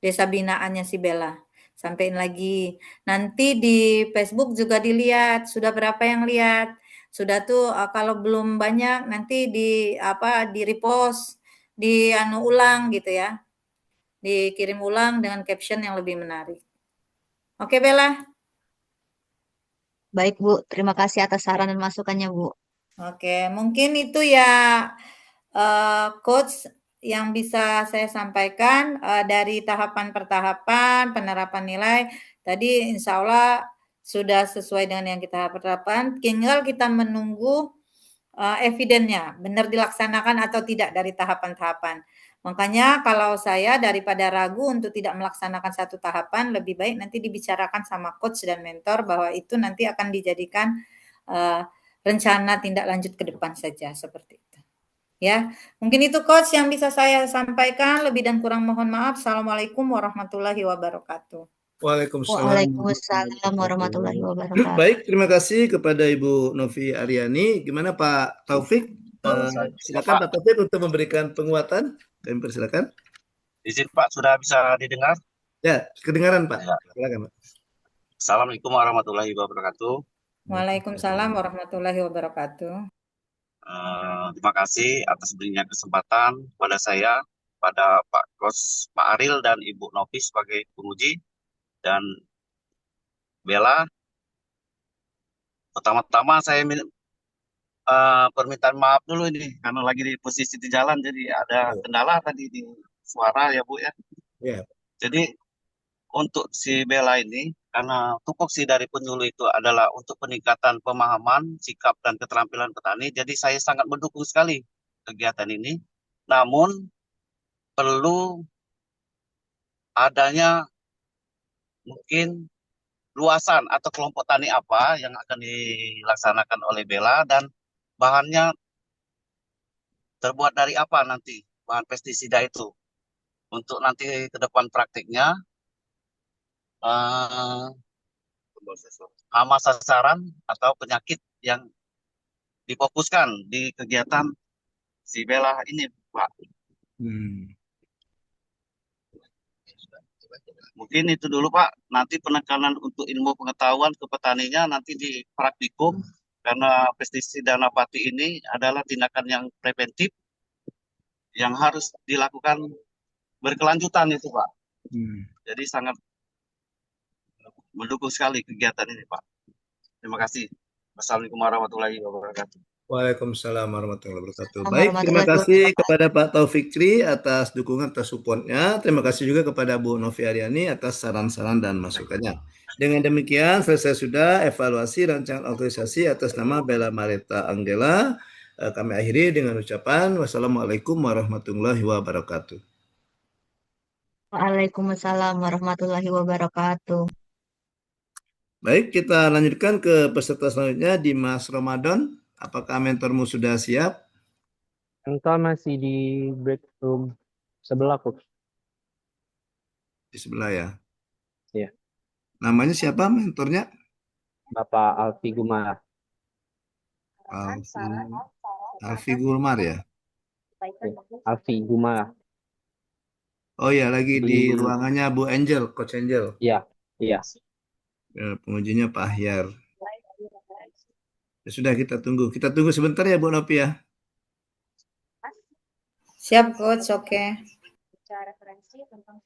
Desa binaannya si Bella. Sampaikan lagi. Nanti di Facebook juga dilihat sudah berapa yang lihat. Sudah tuh kalau belum banyak nanti di repost, ulang gitu ya. Dikirim ulang dengan caption yang lebih menarik. Oke Bella? Baik, Bu. Terima kasih atas saran dan masukannya, Bu. Oke, mungkin itu ya coach yang bisa saya sampaikan dari tahapan per tahapan penerapan nilai. Tadi insya Allah sudah sesuai dengan yang kita harapkan. Tinggal kita menunggu evidennya, benar dilaksanakan atau tidak dari tahapan-tahapan. Makanya kalau saya daripada ragu untuk tidak melaksanakan satu tahapan, lebih baik nanti dibicarakan sama coach dan mentor bahwa itu nanti akan dijadikan rencana tindak lanjut ke depan saja seperti itu. Ya, mungkin itu coach yang bisa saya sampaikan. Lebih dan kurang mohon maaf. Assalamualaikum warahmatullahi wabarakatuh. Waalaikumsalam warahmatullahi wabarakatuh. Baik, terima kasih kepada Ibu Novi Aryani. Gimana Pak Taufik? Silakan Pak Taufik untuk memberikan penguatan. Kami persilakan. Izin Pak, sudah bisa didengar? Ya, kedengaran Pak. Ya. Silakan Pak. Assalamualaikum warahmatullahi wabarakatuh. Waalaikumsalam warahmatullahi wabarakatuh. Terima kasih atas berinya kesempatan pada saya, pada Pak Coach Pak Aril dan Ibu Novi sebagai penguji dan Bella. Pertama-tama saya permintaan maaf dulu ini karena lagi di posisi di jalan jadi ada kendala tadi di suara ya Bu ya. Ya. Jadi untuk si Bella ini karena tupoksi dari penyuluh itu adalah untuk peningkatan pemahaman, sikap dan keterampilan petani. Jadi saya sangat mendukung sekali kegiatan ini. Namun perlu adanya mungkin luasan atau kelompok tani apa yang akan dilaksanakan oleh Bella dan bahannya terbuat dari apa nanti bahan pestisida itu untuk nanti ke depan praktiknya eh, hama sasaran atau penyakit yang difokuskan di kegiatan si Bella ini Pak. Mungkin itu dulu Pak, nanti penekanan untuk ilmu pengetahuan ke petaninya nanti di praktikum karena pestisida nabati ini adalah tindakan yang preventif yang harus dilakukan berkelanjutan itu Pak. Jadi sangat mendukung sekali kegiatan ini Pak. Terima kasih. Wassalamualaikum warahmatullahi wabarakatuh. Waalaikumsalam warahmatullahi wabarakatuh. Baik, terima Warahmatullahi kasih wabarakatuh. kepada Pak Taufikri atas dukungan, atas supportnya. Terima kasih juga kepada Bu Novi Aryani atas saran-saran dan masukannya. Dengan demikian, selesai sudah evaluasi rancangan autorisasi atas nama Bella Marita Anggela. Kami akhiri dengan ucapan wassalamualaikum warahmatullahi wabarakatuh. Waalaikumsalam warahmatullahi wabarakatuh. Baik, kita lanjutkan ke peserta selanjutnya, Dimas Ramadan. Apakah mentormu sudah siap? Mentor masih di break room sebelah, Coach. Di sebelah ya? Iya. Namanya siapa mentornya? Bapak Alfi Gumara. Alfi Gulmar ya? Alfi Gumara. Oh ya, lagi di ruangannya Bu Angel, Coach Angel. Iya, iya. Pengujinya Pak Ahyar. Ya, sudah kita tunggu. Kita tunggu sebentar ya Bu Nopi ya. Siap, Coach. Oke. Referensi tentang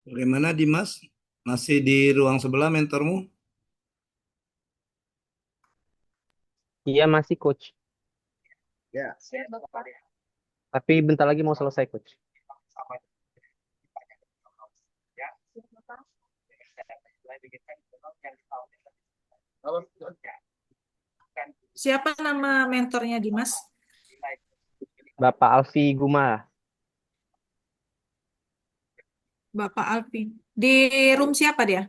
Bagaimana Dimas? Masih di ruang sebelah mentormu? Iya masih coach. Ya. Siap, Bapak. Tapi bentar lagi mau selesai coach. Siap, Bapak. Siapa nama mentornya Dimas? Bapak Alfi Guma Bapak Alvin. Di room siapa dia?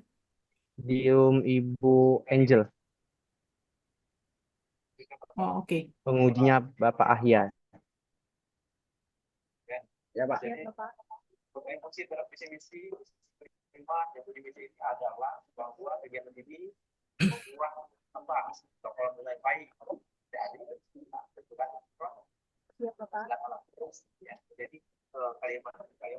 di room Ibu Angel. Oh, oke. Pengujinya Bapak Ahya. Ya, Pak. Siap, Bapak. Siap, Bapak. Siap, Bapak.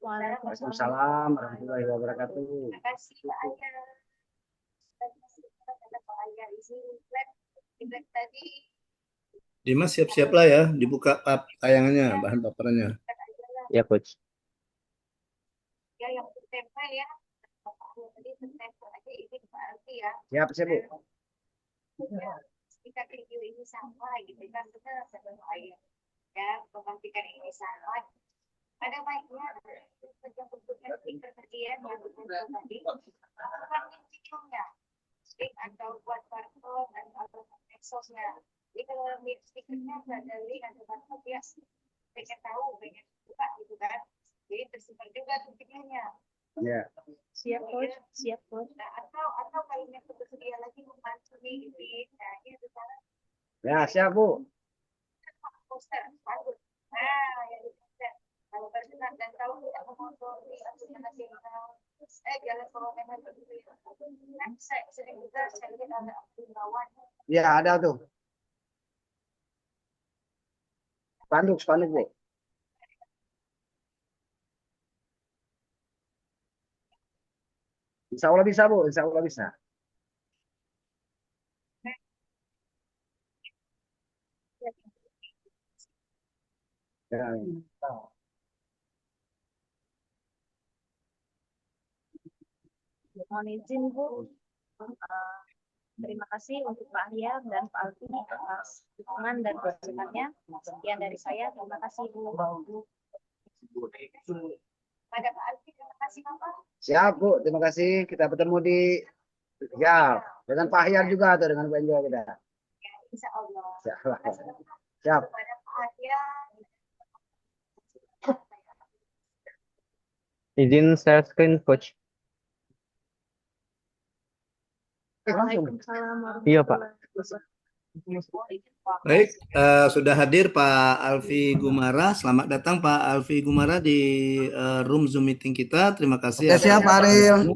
Waalaikumsalam warahmatullahi wabarakatuh. Terima kasih, Pak Ayah. Terima kasih kepada Pak Ayah. Izin feedback tadi. Dimas siap-siaplah ya, dibuka tayangannya, bahan paparannya. Ya coach. Ya, yang tertempel ya. Bapak Ayah tadi tertempel aja izin Pak Alfi ya. Siap, Bu. Ya, jika video ini sama gitu kan, benar kata Pak Ayah. Ya, memastikan ini sama. Ada baiknya bentuk-bentuknya stiker bagian yang dibentuk tadi, bukan videonya, stick atau buat barcode atau medsosnya. Jadi kalau stikernya nggak ada link atau barcode ya pengen tahu, pengen buka gitu kan. Jadi tersimpan juga tuh videonya. Ya. Siap coach, siap coach. Nah, atau kalau yang tersedia lagi membantu nih di nah ini di sana. Ya, siap, Bu. Poster bagus. Nah, yang di poster. Kalau berkenan dan tahu tidak memotori aturan nasional, jalan kolonel itu. Nah, saya sering juga saya lihat ada Abdul Lawan. Ya, ada tuh. Spanduk, Bu. Insya Allah bisa, Bu. Insya Allah bisa. Ya. Mohon izin Bu, terima kasih untuk Pak Arya dan Pak Alfi atas dukungan dan masukannya. Sekian dari saya, terima kasih Bu. Pada Pak Alfi, terima kasih Bapak. Siap, Bu. Terima kasih. Kita bertemu di ya, dengan Pak Ahyar juga atau dengan Bu Angel kita. Ya, insya Allah. Siap. Pada Pak Arya. Izin share screen coach. Waalaikumsalam. Iya Pak. Baik, sudah hadir Pak Alfi Gumara. Selamat datang Pak Alfi Gumara di room Zoom meeting kita. Terima kasih. Oke, siap Pak Aril.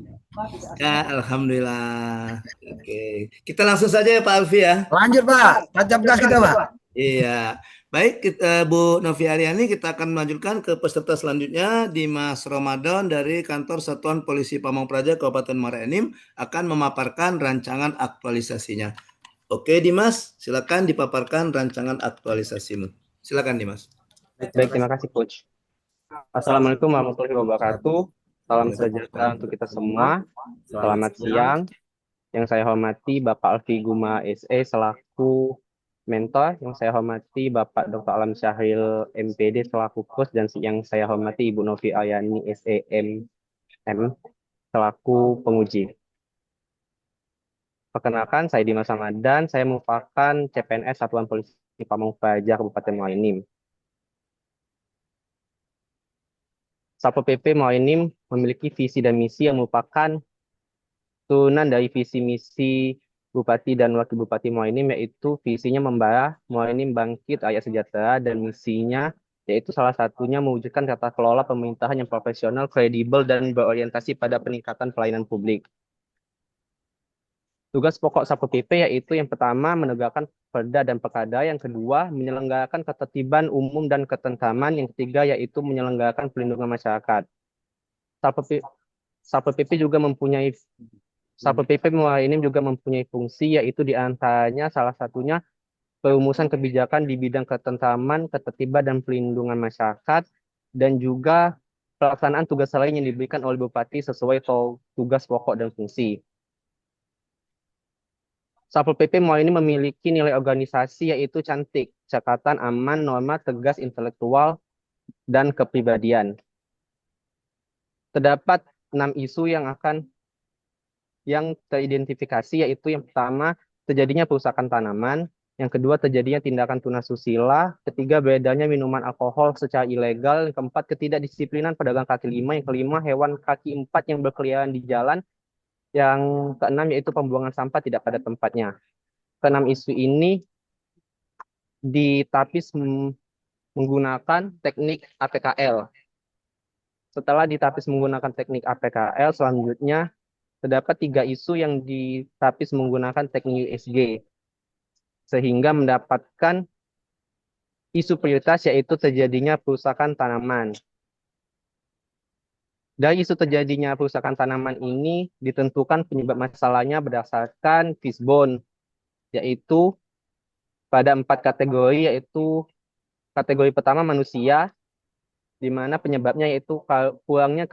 Ya, alhamdulillah. Oke, kita langsung saja ya Pak Alfi ya. Lanjut Pak, tancap gas kita Pak. Iya, baik Bu Novi Aryani, kita akan melanjutkan ke peserta selanjutnya. Dimas Ramadan dari Kantor Satuan Polisi Pamong Praja Kabupaten Muara Enim akan memaparkan rancangan aktualisasinya. Oke Dimas, silakan dipaparkan rancangan aktualisasimu. Silakan Dimas. Baik, terima kasih coach. Assalamualaikum warahmatullahi wabarakatuh. Salam sejahtera untuk kita semua. Selamat siang. Yang saya hormati Bapak Alfi Guma SE selaku mentor. Yang saya hormati Bapak Dr. Alam Syahril MPD selaku coach. Dan yang saya hormati Ibu Novi Aryani SEM selaku penguji. Perkenalkan, saya Dimas Ramadan. Saya merupakan CPNS Satuan Polisi Pamong Praja Kabupaten Muara Enim. Satpol PP Muara Enim memiliki visi dan misi yang merupakan turunan dari visi misi Bupati dan Wakil Bupati Muara Enim, yaitu visinya membara Muara Enim bangkit rakyat sejahtera dan misinya yaitu salah satunya mewujudkan tata kelola pemerintahan yang profesional, kredibel, dan berorientasi pada peningkatan pelayanan publik. Tugas pokok Satpol PP yaitu yang pertama menegakkan perda dan perkada, yang kedua menyelenggarakan ketertiban umum dan ketentraman, yang ketiga yaitu menyelenggarakan perlindungan masyarakat. Satpol PP juga mempunyai Satpol PP ini juga mempunyai fungsi, yaitu diantaranya salah satunya perumusan kebijakan di bidang ketentraman, ketertiban, dan perlindungan masyarakat, dan juga pelaksanaan tugas lain yang diberikan oleh Bupati sesuai tugas pokok dan fungsi. Satpol PP ini memiliki nilai organisasi yaitu cantik, cekatan, aman, norma, tegas, intelektual, dan kepribadian. Terdapat 6 isu yang teridentifikasi, yaitu yang pertama terjadinya perusakan tanaman, yang kedua terjadinya tindakan tunasusila, ketiga beredarnya minuman alkohol secara ilegal, yang keempat ketidakdisiplinan pedagang kaki lima, yang kelima hewan kaki empat yang berkeliaran di jalan, yang keenam yaitu pembuangan sampah tidak pada tempatnya. Keenam isu ini ditapis menggunakan teknik APKL. Setelah ditapis menggunakan teknik APKL, selanjutnya terdapat 3 isu yang ditapis menggunakan teknik USG, sehingga mendapatkan isu prioritas yaitu terjadinya perusakan tanaman. Dari isu terjadinya perusakan tanaman ini ditentukan penyebab masalahnya berdasarkan Fishbone, yaitu pada 4 kategori, yaitu kategori pertama manusia, di mana penyebabnya yaitu kurangnya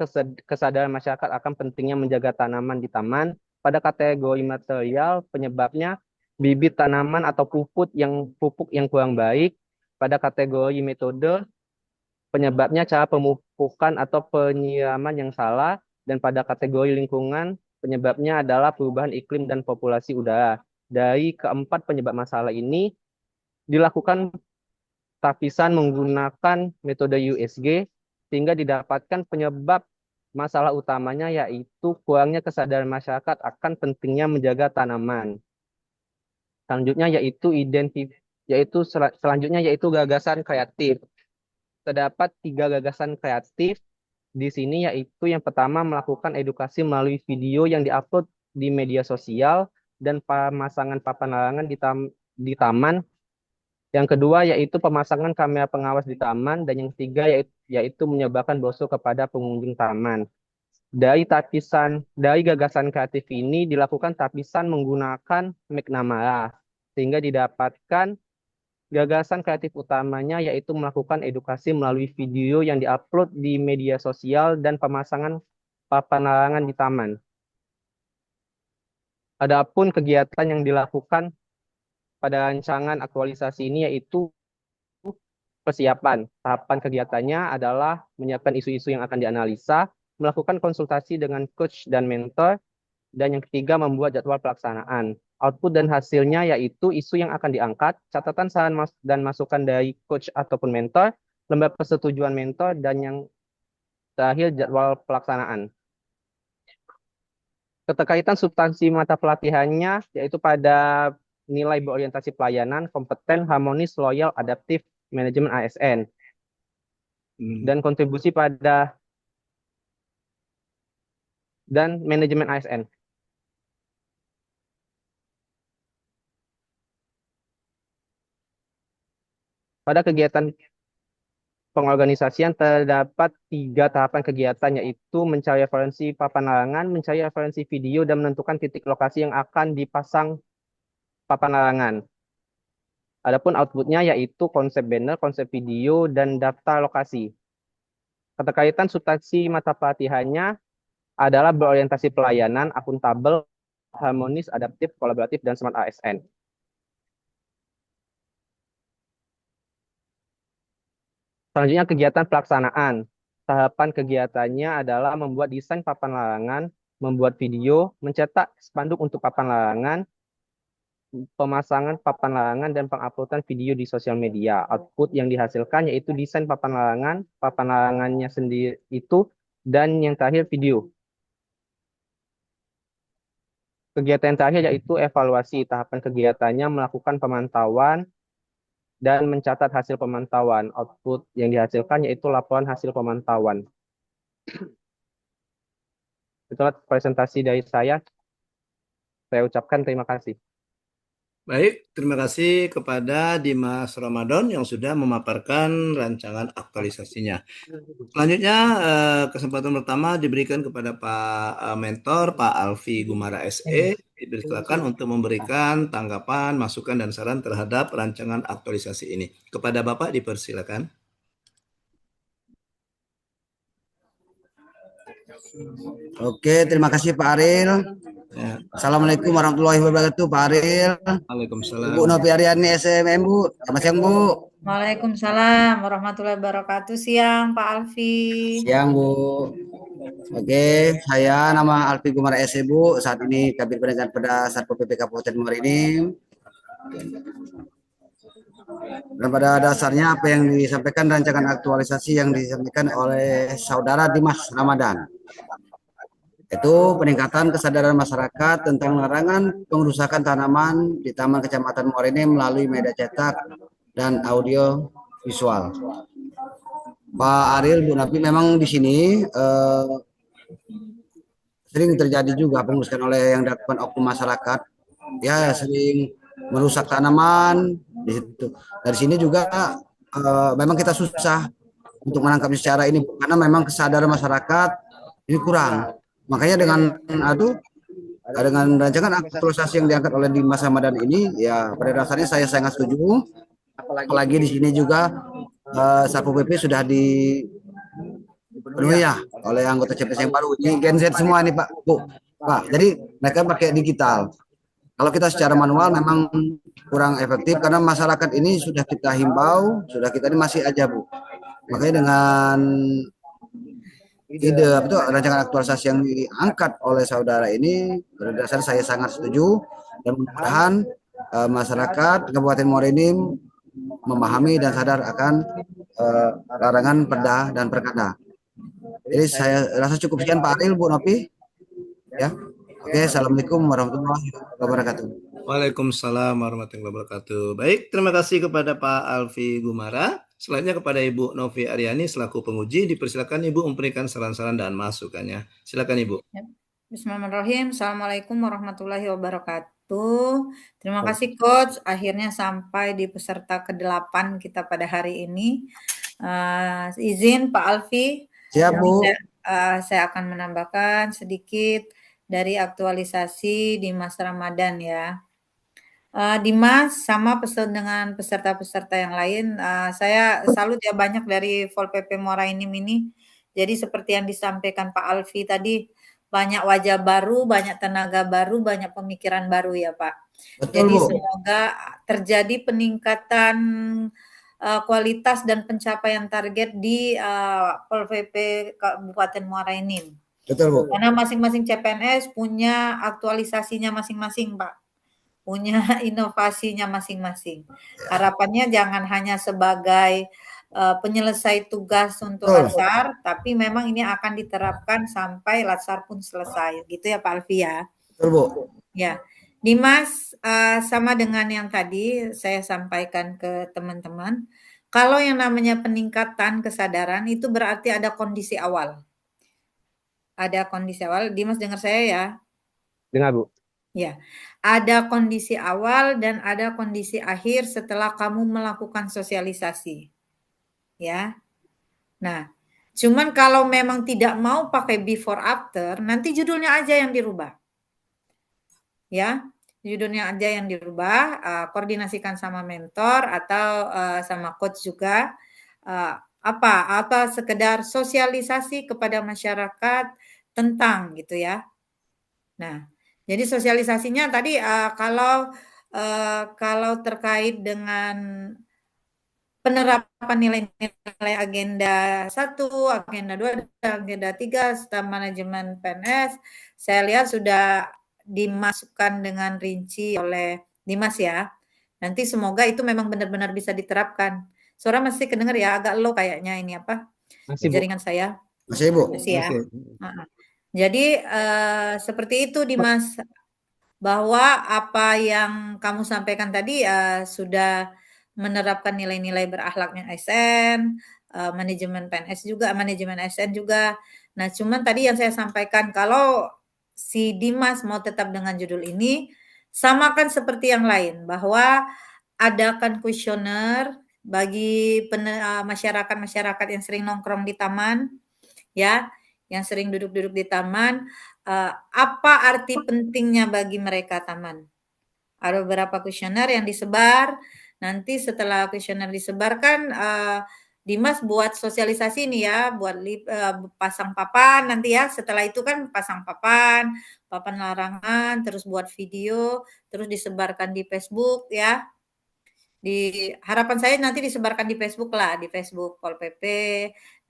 kesadaran masyarakat akan pentingnya menjaga tanaman di taman. Pada kategori material, penyebabnya bibit tanaman atau pupuk yang kurang baik. Pada kategori metode, penyebabnya cara pemupukan atau penyiraman yang salah. Dan pada kategori lingkungan, penyebabnya adalah perubahan iklim dan populasi udara. Dari keempat penyebab masalah ini, dilakukan tapisan menggunakan metode USG, sehingga didapatkan penyebab masalah utamanya yaitu kurangnya kesadaran masyarakat akan pentingnya menjaga tanaman. Selanjutnya yaitu gagasan kreatif. Terdapat 3 gagasan kreatif di sini, yaitu yang pertama melakukan edukasi melalui video yang diupload di media sosial dan pemasangan papan larangan di taman. Yang kedua yaitu pemasangan kamera pengawas di taman, dan yang ketiga yaitu menyebarkan brosur kepada pengunjung taman. Dari gagasan kreatif ini dilakukan tapisan menggunakan McNamara, sehingga didapatkan gagasan kreatif utamanya yaitu melakukan edukasi melalui video yang diupload di media sosial dan pemasangan papan larangan di taman. Adapun kegiatan yang dilakukan pada rancangan aktualisasi ini yaitu persiapan. Tahapan kegiatannya adalah menyiapkan isu-isu yang akan dianalisa, melakukan konsultasi dengan coach dan mentor, dan yang ketiga membuat jadwal pelaksanaan. Output dan hasilnya yaitu isu yang akan diangkat, catatan saran dan masukan dari coach ataupun mentor, lembar persetujuan mentor, dan yang terakhir jadwal pelaksanaan. Keterkaitan substansi mata pelatihannya yaitu pada nilai berorientasi pelayanan, kompeten, harmonis, loyal, adaptif, manajemen ASN. Dan kontribusi dan manajemen ASN. Pada kegiatan pengorganisasian terdapat 3 tahapan kegiatan, yaitu mencari referensi papan larangan, mencari referensi video, dan menentukan titik lokasi yang akan dipasang papan larangan. Adapun outputnya yaitu konsep banner, konsep video, dan daftar lokasi. Keterkaitan substansi mata pelatihannya adalah berorientasi pelayanan, akuntabel, harmonis, adaptif, kolaboratif, dan smart ASN. Selanjutnya kegiatan pelaksanaan. Tahapan kegiatannya adalah membuat desain papan larangan, membuat video, mencetak spanduk untuk papan larangan, pemasangan papan larangan, dan penguploadan video di sosial media. Output yang dihasilkan yaitu desain papan larangannya sendiri itu, dan yang terakhir video. Kegiatan yang terakhir yaitu evaluasi. Tahapan kegiatannya melakukan pemantauan dan mencatat hasil pemantauan. Output yang dihasilkan yaitu laporan hasil pemantauan. Itulah presentasi dari saya. Saya ucapkan terima kasih. Baik, terima kasih kepada Dimas Ramadan yang sudah memaparkan rancangan aktualisasinya. Selanjutnya, kesempatan pertama diberikan kepada Pak Mentor, Pak Alfi Gumara SE. Dipersilakan untuk memberikan tanggapan, masukan, dan saran terhadap rancangan aktualisasi ini. Kepada Bapak dipersilakan. Oke, terima kasih Pak Aril. Ya. Assalamualaikum warahmatullahi wabarakatuh Pak Aril. Waalaikumsalam. Ibu Novi Aryani SMM Bu. Selamat siang Bu. Waalaikumsalam warahmatullahi wabarakatuh. Siang Pak Alfi. Siang Bu. Oke, saya nama Alfi Gumara SE Bu. Saat ini Kabid Pendidikan Pada Satpol PP Kabupaten Muara Enim. Dan pada dasarnya apa yang disampaikan rancangan aktualisasi yang disampaikan oleh Saudara Dimas Ramadan, itu peningkatan kesadaran masyarakat tentang larangan pengerusakan tanaman di Taman Kecamatan Muara Enim melalui media cetak dan audio visual. Pak Aril, Bu Nafi, memang di sini sering terjadi juga pengerusakan oleh yang dilakukan oknum masyarakat, ya sering merusak tanaman di situ. Dari sini juga memang kita susah untuk menangkapnya secara ini karena memang kesadaran masyarakat ini kurang. Makanya dengan rancangan aktualisasi yang diangkat oleh Dimas Ramadan ini, ya pada dasarnya saya sangat setuju. Apalagi di sini juga Satpol PP sudah dipenuhi ya oleh anggota CPNS yang baru. Ini Gen Z semua nih Pak, Bu. Pak, jadi mereka pakai digital. Kalau kita secara manual memang kurang efektif karena masyarakat ini sudah kita himbau, sudah kita ini masih aja Bu. Makanya dengan ide rancangan aktualisasi yang diangkat oleh saudara ini, pada dasarnya saya sangat setuju dan mudah-mudahan masyarakat Kabupaten Muara Enim memahami dan sadar akan larangan perda dan perkada. Jadi saya rasa cukup sekian Pak Aril, Bu Nopi. Ya. Oke, assalamualaikum warahmatullahi wabarakatuh. Waalaikumsalam warahmatullahi wabarakatuh. Baik, terima kasih kepada Pak Alfi Gumara. Selanjutnya kepada Ibu Novi Aryani selaku penguji, dipersilakan Ibu memberikan saran-saran dan masukannya. Silakan Ibu. Bismillahirrahmanirrahim. Assalamualaikum warahmatullahi wabarakatuh. Terima kasih Coach. Akhirnya sampai di peserta ke-8 kita pada hari ini. Izin Pak Alfi. Siap Bu. Saya akan menambahkan sedikit dari aktualisasi Dimas Ramadan ya. Dimas sama dengan peserta-peserta yang lain, saya salut ya banyak dari Vol PP Muara Enim ini. Jadi seperti yang disampaikan Pak Alfi tadi, banyak wajah baru, banyak tenaga baru, banyak pemikiran baru ya Pak. Betul, jadi Bu. semoga terjadi peningkatan kualitas dan pencapaian target di Pol PP Kabupaten Muara Enim. Betul Bu. Karena masing-masing CPNS punya aktualisasinya masing-masing Pak. Punya inovasinya masing-masing. Harapannya jangan hanya sebagai penyelesai tugas untuk Latsar, tapi memang ini akan diterapkan sampai Latsar pun selesai. Gitu ya Pak Alfi ya. Betul Bu. Ya, Dimas, sama dengan yang tadi saya sampaikan ke teman-teman, kalau yang namanya peningkatan kesadaran itu berarti ada kondisi awal. Ada kondisi awal, Dimas dengar saya ya? Dengar Bu. Ya, ada kondisi awal dan ada kondisi akhir setelah kamu melakukan sosialisasi. Ya. Nah, cuman kalau memang tidak mau pakai before after, nanti judulnya aja yang dirubah. Ya, judulnya aja yang dirubah, koordinasikan sama mentor atau sama coach juga. Apa sekedar sosialisasi kepada masyarakat tentang gitu ya. Nah, jadi sosialisasinya tadi kalau terkait dengan penerapan nilai-nilai agenda 1, agenda 2, agenda 3 serta manajemen PNS, saya lihat sudah dimasukkan dengan rinci oleh Dimas ya. Nanti semoga itu memang benar-benar bisa diterapkan. Suara masih kedengar ya, agak low kayaknya ini apa? Masih, Bu. Jaringan saya. Masih Bu. Masih ya. Jadi seperti itu Dimas, bahwa apa yang kamu sampaikan tadi sudah menerapkan nilai-nilai berakhlaknya ASN, manajemen PNS juga, manajemen ASN juga. Nah, cuman tadi yang saya sampaikan, kalau si Dimas mau tetap dengan judul ini, samakan seperti yang lain, bahwa adakan kuesioner bagi masyarakat-masyarakat yang sering nongkrong di taman, ya, yang sering duduk-duduk di taman, apa arti pentingnya bagi mereka taman. Ada beberapa kuesioner yang disebar, nanti setelah kuesioner disebarkan, Dimas buat sosialisasi nih ya, buat pasang papan nanti ya, setelah itu kan pasang papan larangan, terus buat video, terus disebarkan di Facebook ya. Harapan saya nanti disebarkan di Facebook lah, di Facebook Pol PP,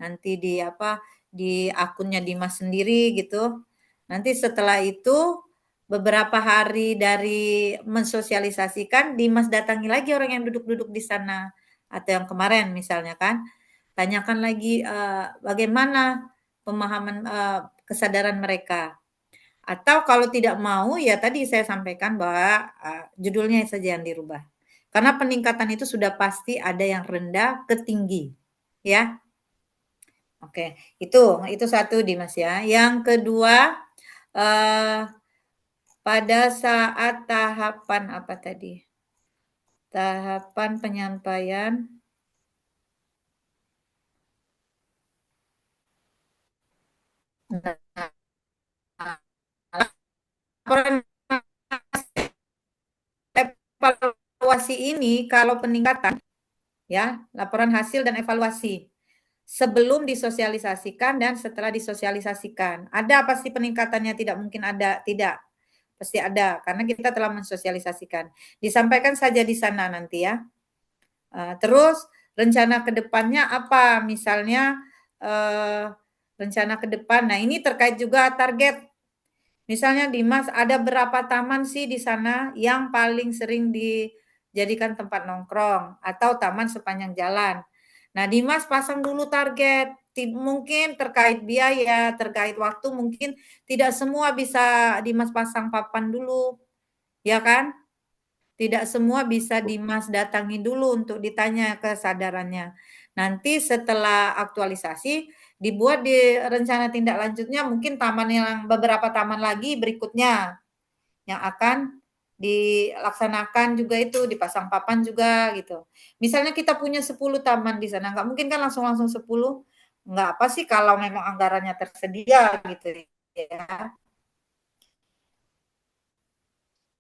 nanti di akunnya Dimas sendiri gitu. Nanti setelah itu beberapa hari dari mensosialisasikan, Dimas datangi lagi orang yang duduk-duduk di sana atau yang kemarin misalnya kan, tanyakan lagi bagaimana pemahaman kesadaran mereka. Atau kalau tidak mau ya tadi saya sampaikan bahwa judulnya saja yang dirubah. Karena peningkatan itu sudah pasti ada yang rendah ke tinggi, ya. Oke, itu satu Dimas ya. Yang kedua, pada saat tahapan apa tadi? Tahapan penyampaian. Laporan evaluasi ini kalau peningkatan ya, laporan hasil dan evaluasi sebelum disosialisasikan dan setelah disosialisasikan. Ada pasti peningkatannya, tidak mungkin ada, tidak. Pasti ada karena kita telah mensosialisasikan. Disampaikan saja di sana nanti ya. Terus rencana ke depannya apa? Misalnya rencana ke depan. Nah, ini terkait juga target. Misalnya Dimas, ada berapa taman sih di sana yang paling sering dijadikan tempat nongkrong atau taman sepanjang jalan. Nah, Dimas pasang dulu target. Mungkin terkait biaya, terkait waktu, mungkin tidak semua bisa Dimas pasang papan dulu. Ya kan? Tidak semua bisa Dimas datangi dulu untuk ditanya kesadarannya. Nanti setelah aktualisasi, dibuat di rencana tindak lanjutnya mungkin beberapa taman lagi berikutnya yang akan dilaksanakan juga itu, dipasang papan juga gitu. Misalnya kita punya 10 taman di sana, nggak mungkin kan langsung 10. Nggak apa sih kalau memang anggarannya tersedia gitu ya.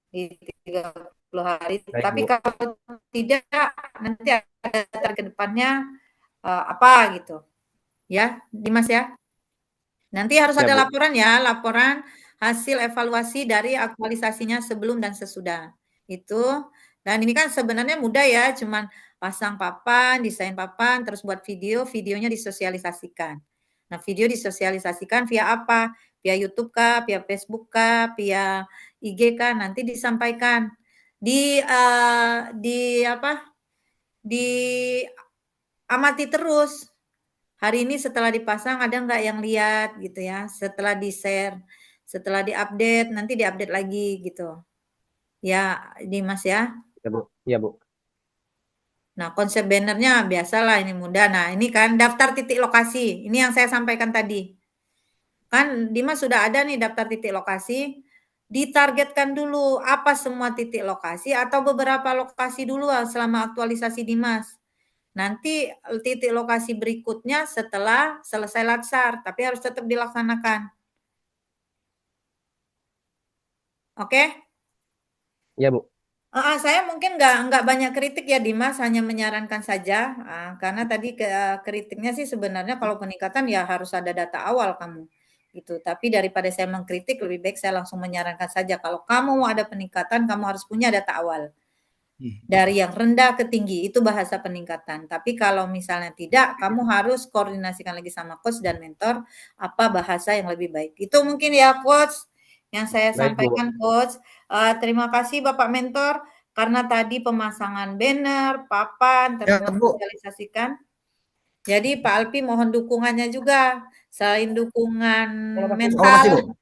Di 30 hari. Baik, Tapi Bu. kalau tidak, nanti ada target ke depannya apa gitu. Ya, Dimas ya. Nanti harus Ya, ada Bu. laporan ya, laporan hasil evaluasi dari aktualisasinya sebelum dan sesudah. Itu. Dan ini kan sebenarnya mudah ya, cuman pasang papan, desain papan, terus buat video, videonya disosialisasikan. Nah, video disosialisasikan via apa? Via YouTube kah, via Facebook kah, via IG kah, nanti disampaikan. Amati terus. Hari ini setelah dipasang ada nggak yang lihat gitu ya, setelah di-share, setelah di-update, nanti di-update lagi gitu. Ya, Dimas ya. Ya, Bu. Ya, Bu. Nah, konsep bannernya biasalah ini mudah. Nah, ini kan daftar titik lokasi. Ini yang saya sampaikan tadi. Kan Dimas sudah ada nih daftar titik lokasi. Ditargetkan dulu apa semua titik lokasi atau beberapa lokasi dulu selama aktualisasi Dimas. Nanti titik lokasi berikutnya setelah selesai latsar, tapi harus tetap dilaksanakan. Oke? Ya, Bu. Saya mungkin nggak banyak kritik ya Dimas, hanya menyarankan saja. Karena tadi kritiknya sih sebenarnya kalau peningkatan ya harus ada data awal kamu. Gitu. Tapi daripada saya mengkritik, lebih baik saya langsung menyarankan saja. Kalau kamu mau ada peningkatan, kamu harus punya data awal. Dari yang rendah ke tinggi, itu bahasa peningkatan. Tapi kalau misalnya tidak, kamu harus koordinasikan lagi sama coach dan mentor, apa bahasa yang lebih baik. Itu mungkin ya coach, yang saya Baik, Bu. sampaikan coach. Terima kasih Bapak mentor, karena tadi pemasangan banner, papan, terus mensosialisasikan. Jadi Pak Alpi mohon dukungannya juga, selain dukungan mental,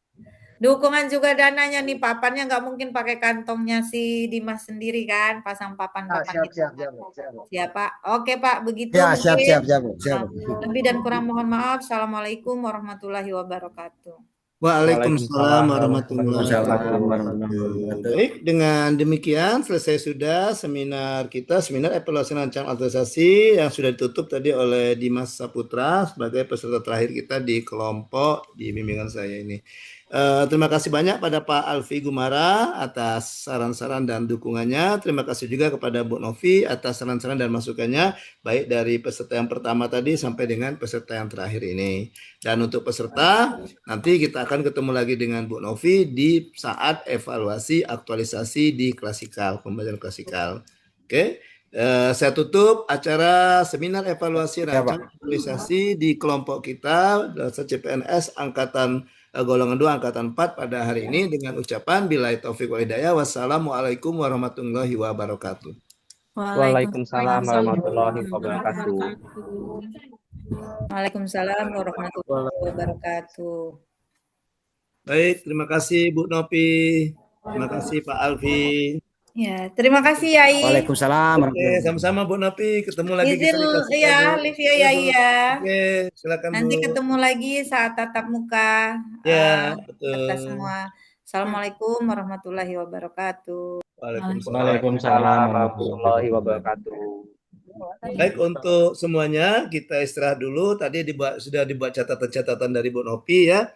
Dukungan juga dananya nih, papannya nggak mungkin pakai kantongnya si Dimas sendiri kan, pasang papan-papan siap, gitu. siap, siap, siap. Siap, Pak. Oke, Pak, begitu Ya, siap, mungkin. siap, siap, siap. Lebih dan kurang mohon maaf. Assalamualaikum warahmatullahi wabarakatuh. Waalaikumsalam warahmatullahi Waalaikumsalam wabarakatuh. Baik, dengan demikian selesai sudah seminar kita, seminar evaluasi rancangan aktualisasi yang sudah ditutup tadi oleh Dimas Saputra sebagai peserta terakhir kita di kelompok di bimbingan saya ini. Terima kasih banyak pada Pak Alfi Gumara atas saran-saran dan dukungannya. Terima kasih juga kepada Bu Novi atas saran-saran dan masukannya, baik dari peserta yang pertama tadi sampai dengan peserta yang terakhir ini. Dan untuk peserta, nanti kita akan ketemu lagi dengan Bu Novi di saat evaluasi aktualisasi di klasikal, pembelajaran klasikal. Oke, saya tutup acara seminar evaluasi rancangan aktualisasi di kelompok kita, dasar CPNS Angkatan golongan 2 Angkatan 4 pada hari ini dengan ucapan billahi taufiq wal hidayah. Wassalamualaikum warahmatullahi wabarakatuh. Waalaikumsalam warahmatullahi wabarakatuh. Waalaikumsalam warahmatullahi wabarakatuh. Baik, terima kasih Bu Nopi. Terima kasih Pak Alfi. Ya, terima kasih Yai. Waalaikumsalam. Oke, sama-sama Bu Nopi. Ketemu lagi kita di Izin klasikal, ya, Bu. Livia ya, iya. Oke, silakan Nanti Bu. ketemu lagi saat tatap muka. Ya, Kita betul. semua. Assalamualaikum warahmatullahi wabarakatuh. Waalaikumsalam warahmatullahi wabarakatuh. Baik, untuk semuanya kita istirahat dulu. Tadi sudah dibuat catatan-catatan dari Bu Nopi ya.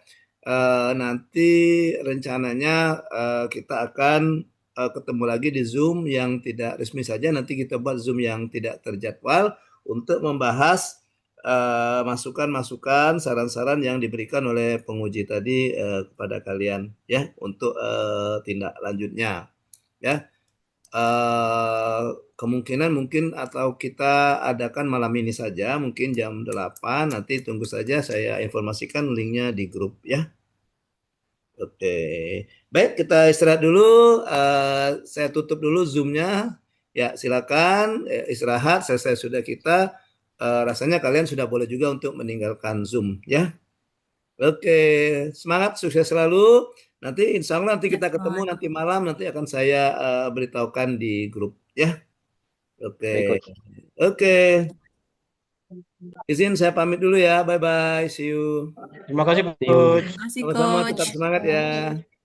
Nanti rencananya kita akan ketemu lagi di Zoom yang tidak resmi saja. Nanti kita buat Zoom yang tidak terjadwal untuk membahas masukan-masukan, saran-saran yang diberikan oleh penguji tadi kepada kalian ya untuk tindak lanjutnya ya. Kemungkinan mungkin atau kita adakan malam ini saja, mungkin jam 8, nanti tunggu saja saya informasikan linknya di grup ya. Oke, baik kita istirahat dulu, saya tutup dulu Zoom-nya ya, silakan istirahat, selesai sudah kita, rasanya kalian sudah boleh juga untuk meninggalkan Zoom ya. Oke, semangat, sukses selalu. Nanti insya Allah nanti kita ketemu nanti malam, nanti akan saya beritahukan di grup ya. Oke, oke. Izin saya pamit dulu ya, bye bye, see you. Terima kasih, Coach. Terima kasih, Sama-sama, Coach. tetap semangat ya.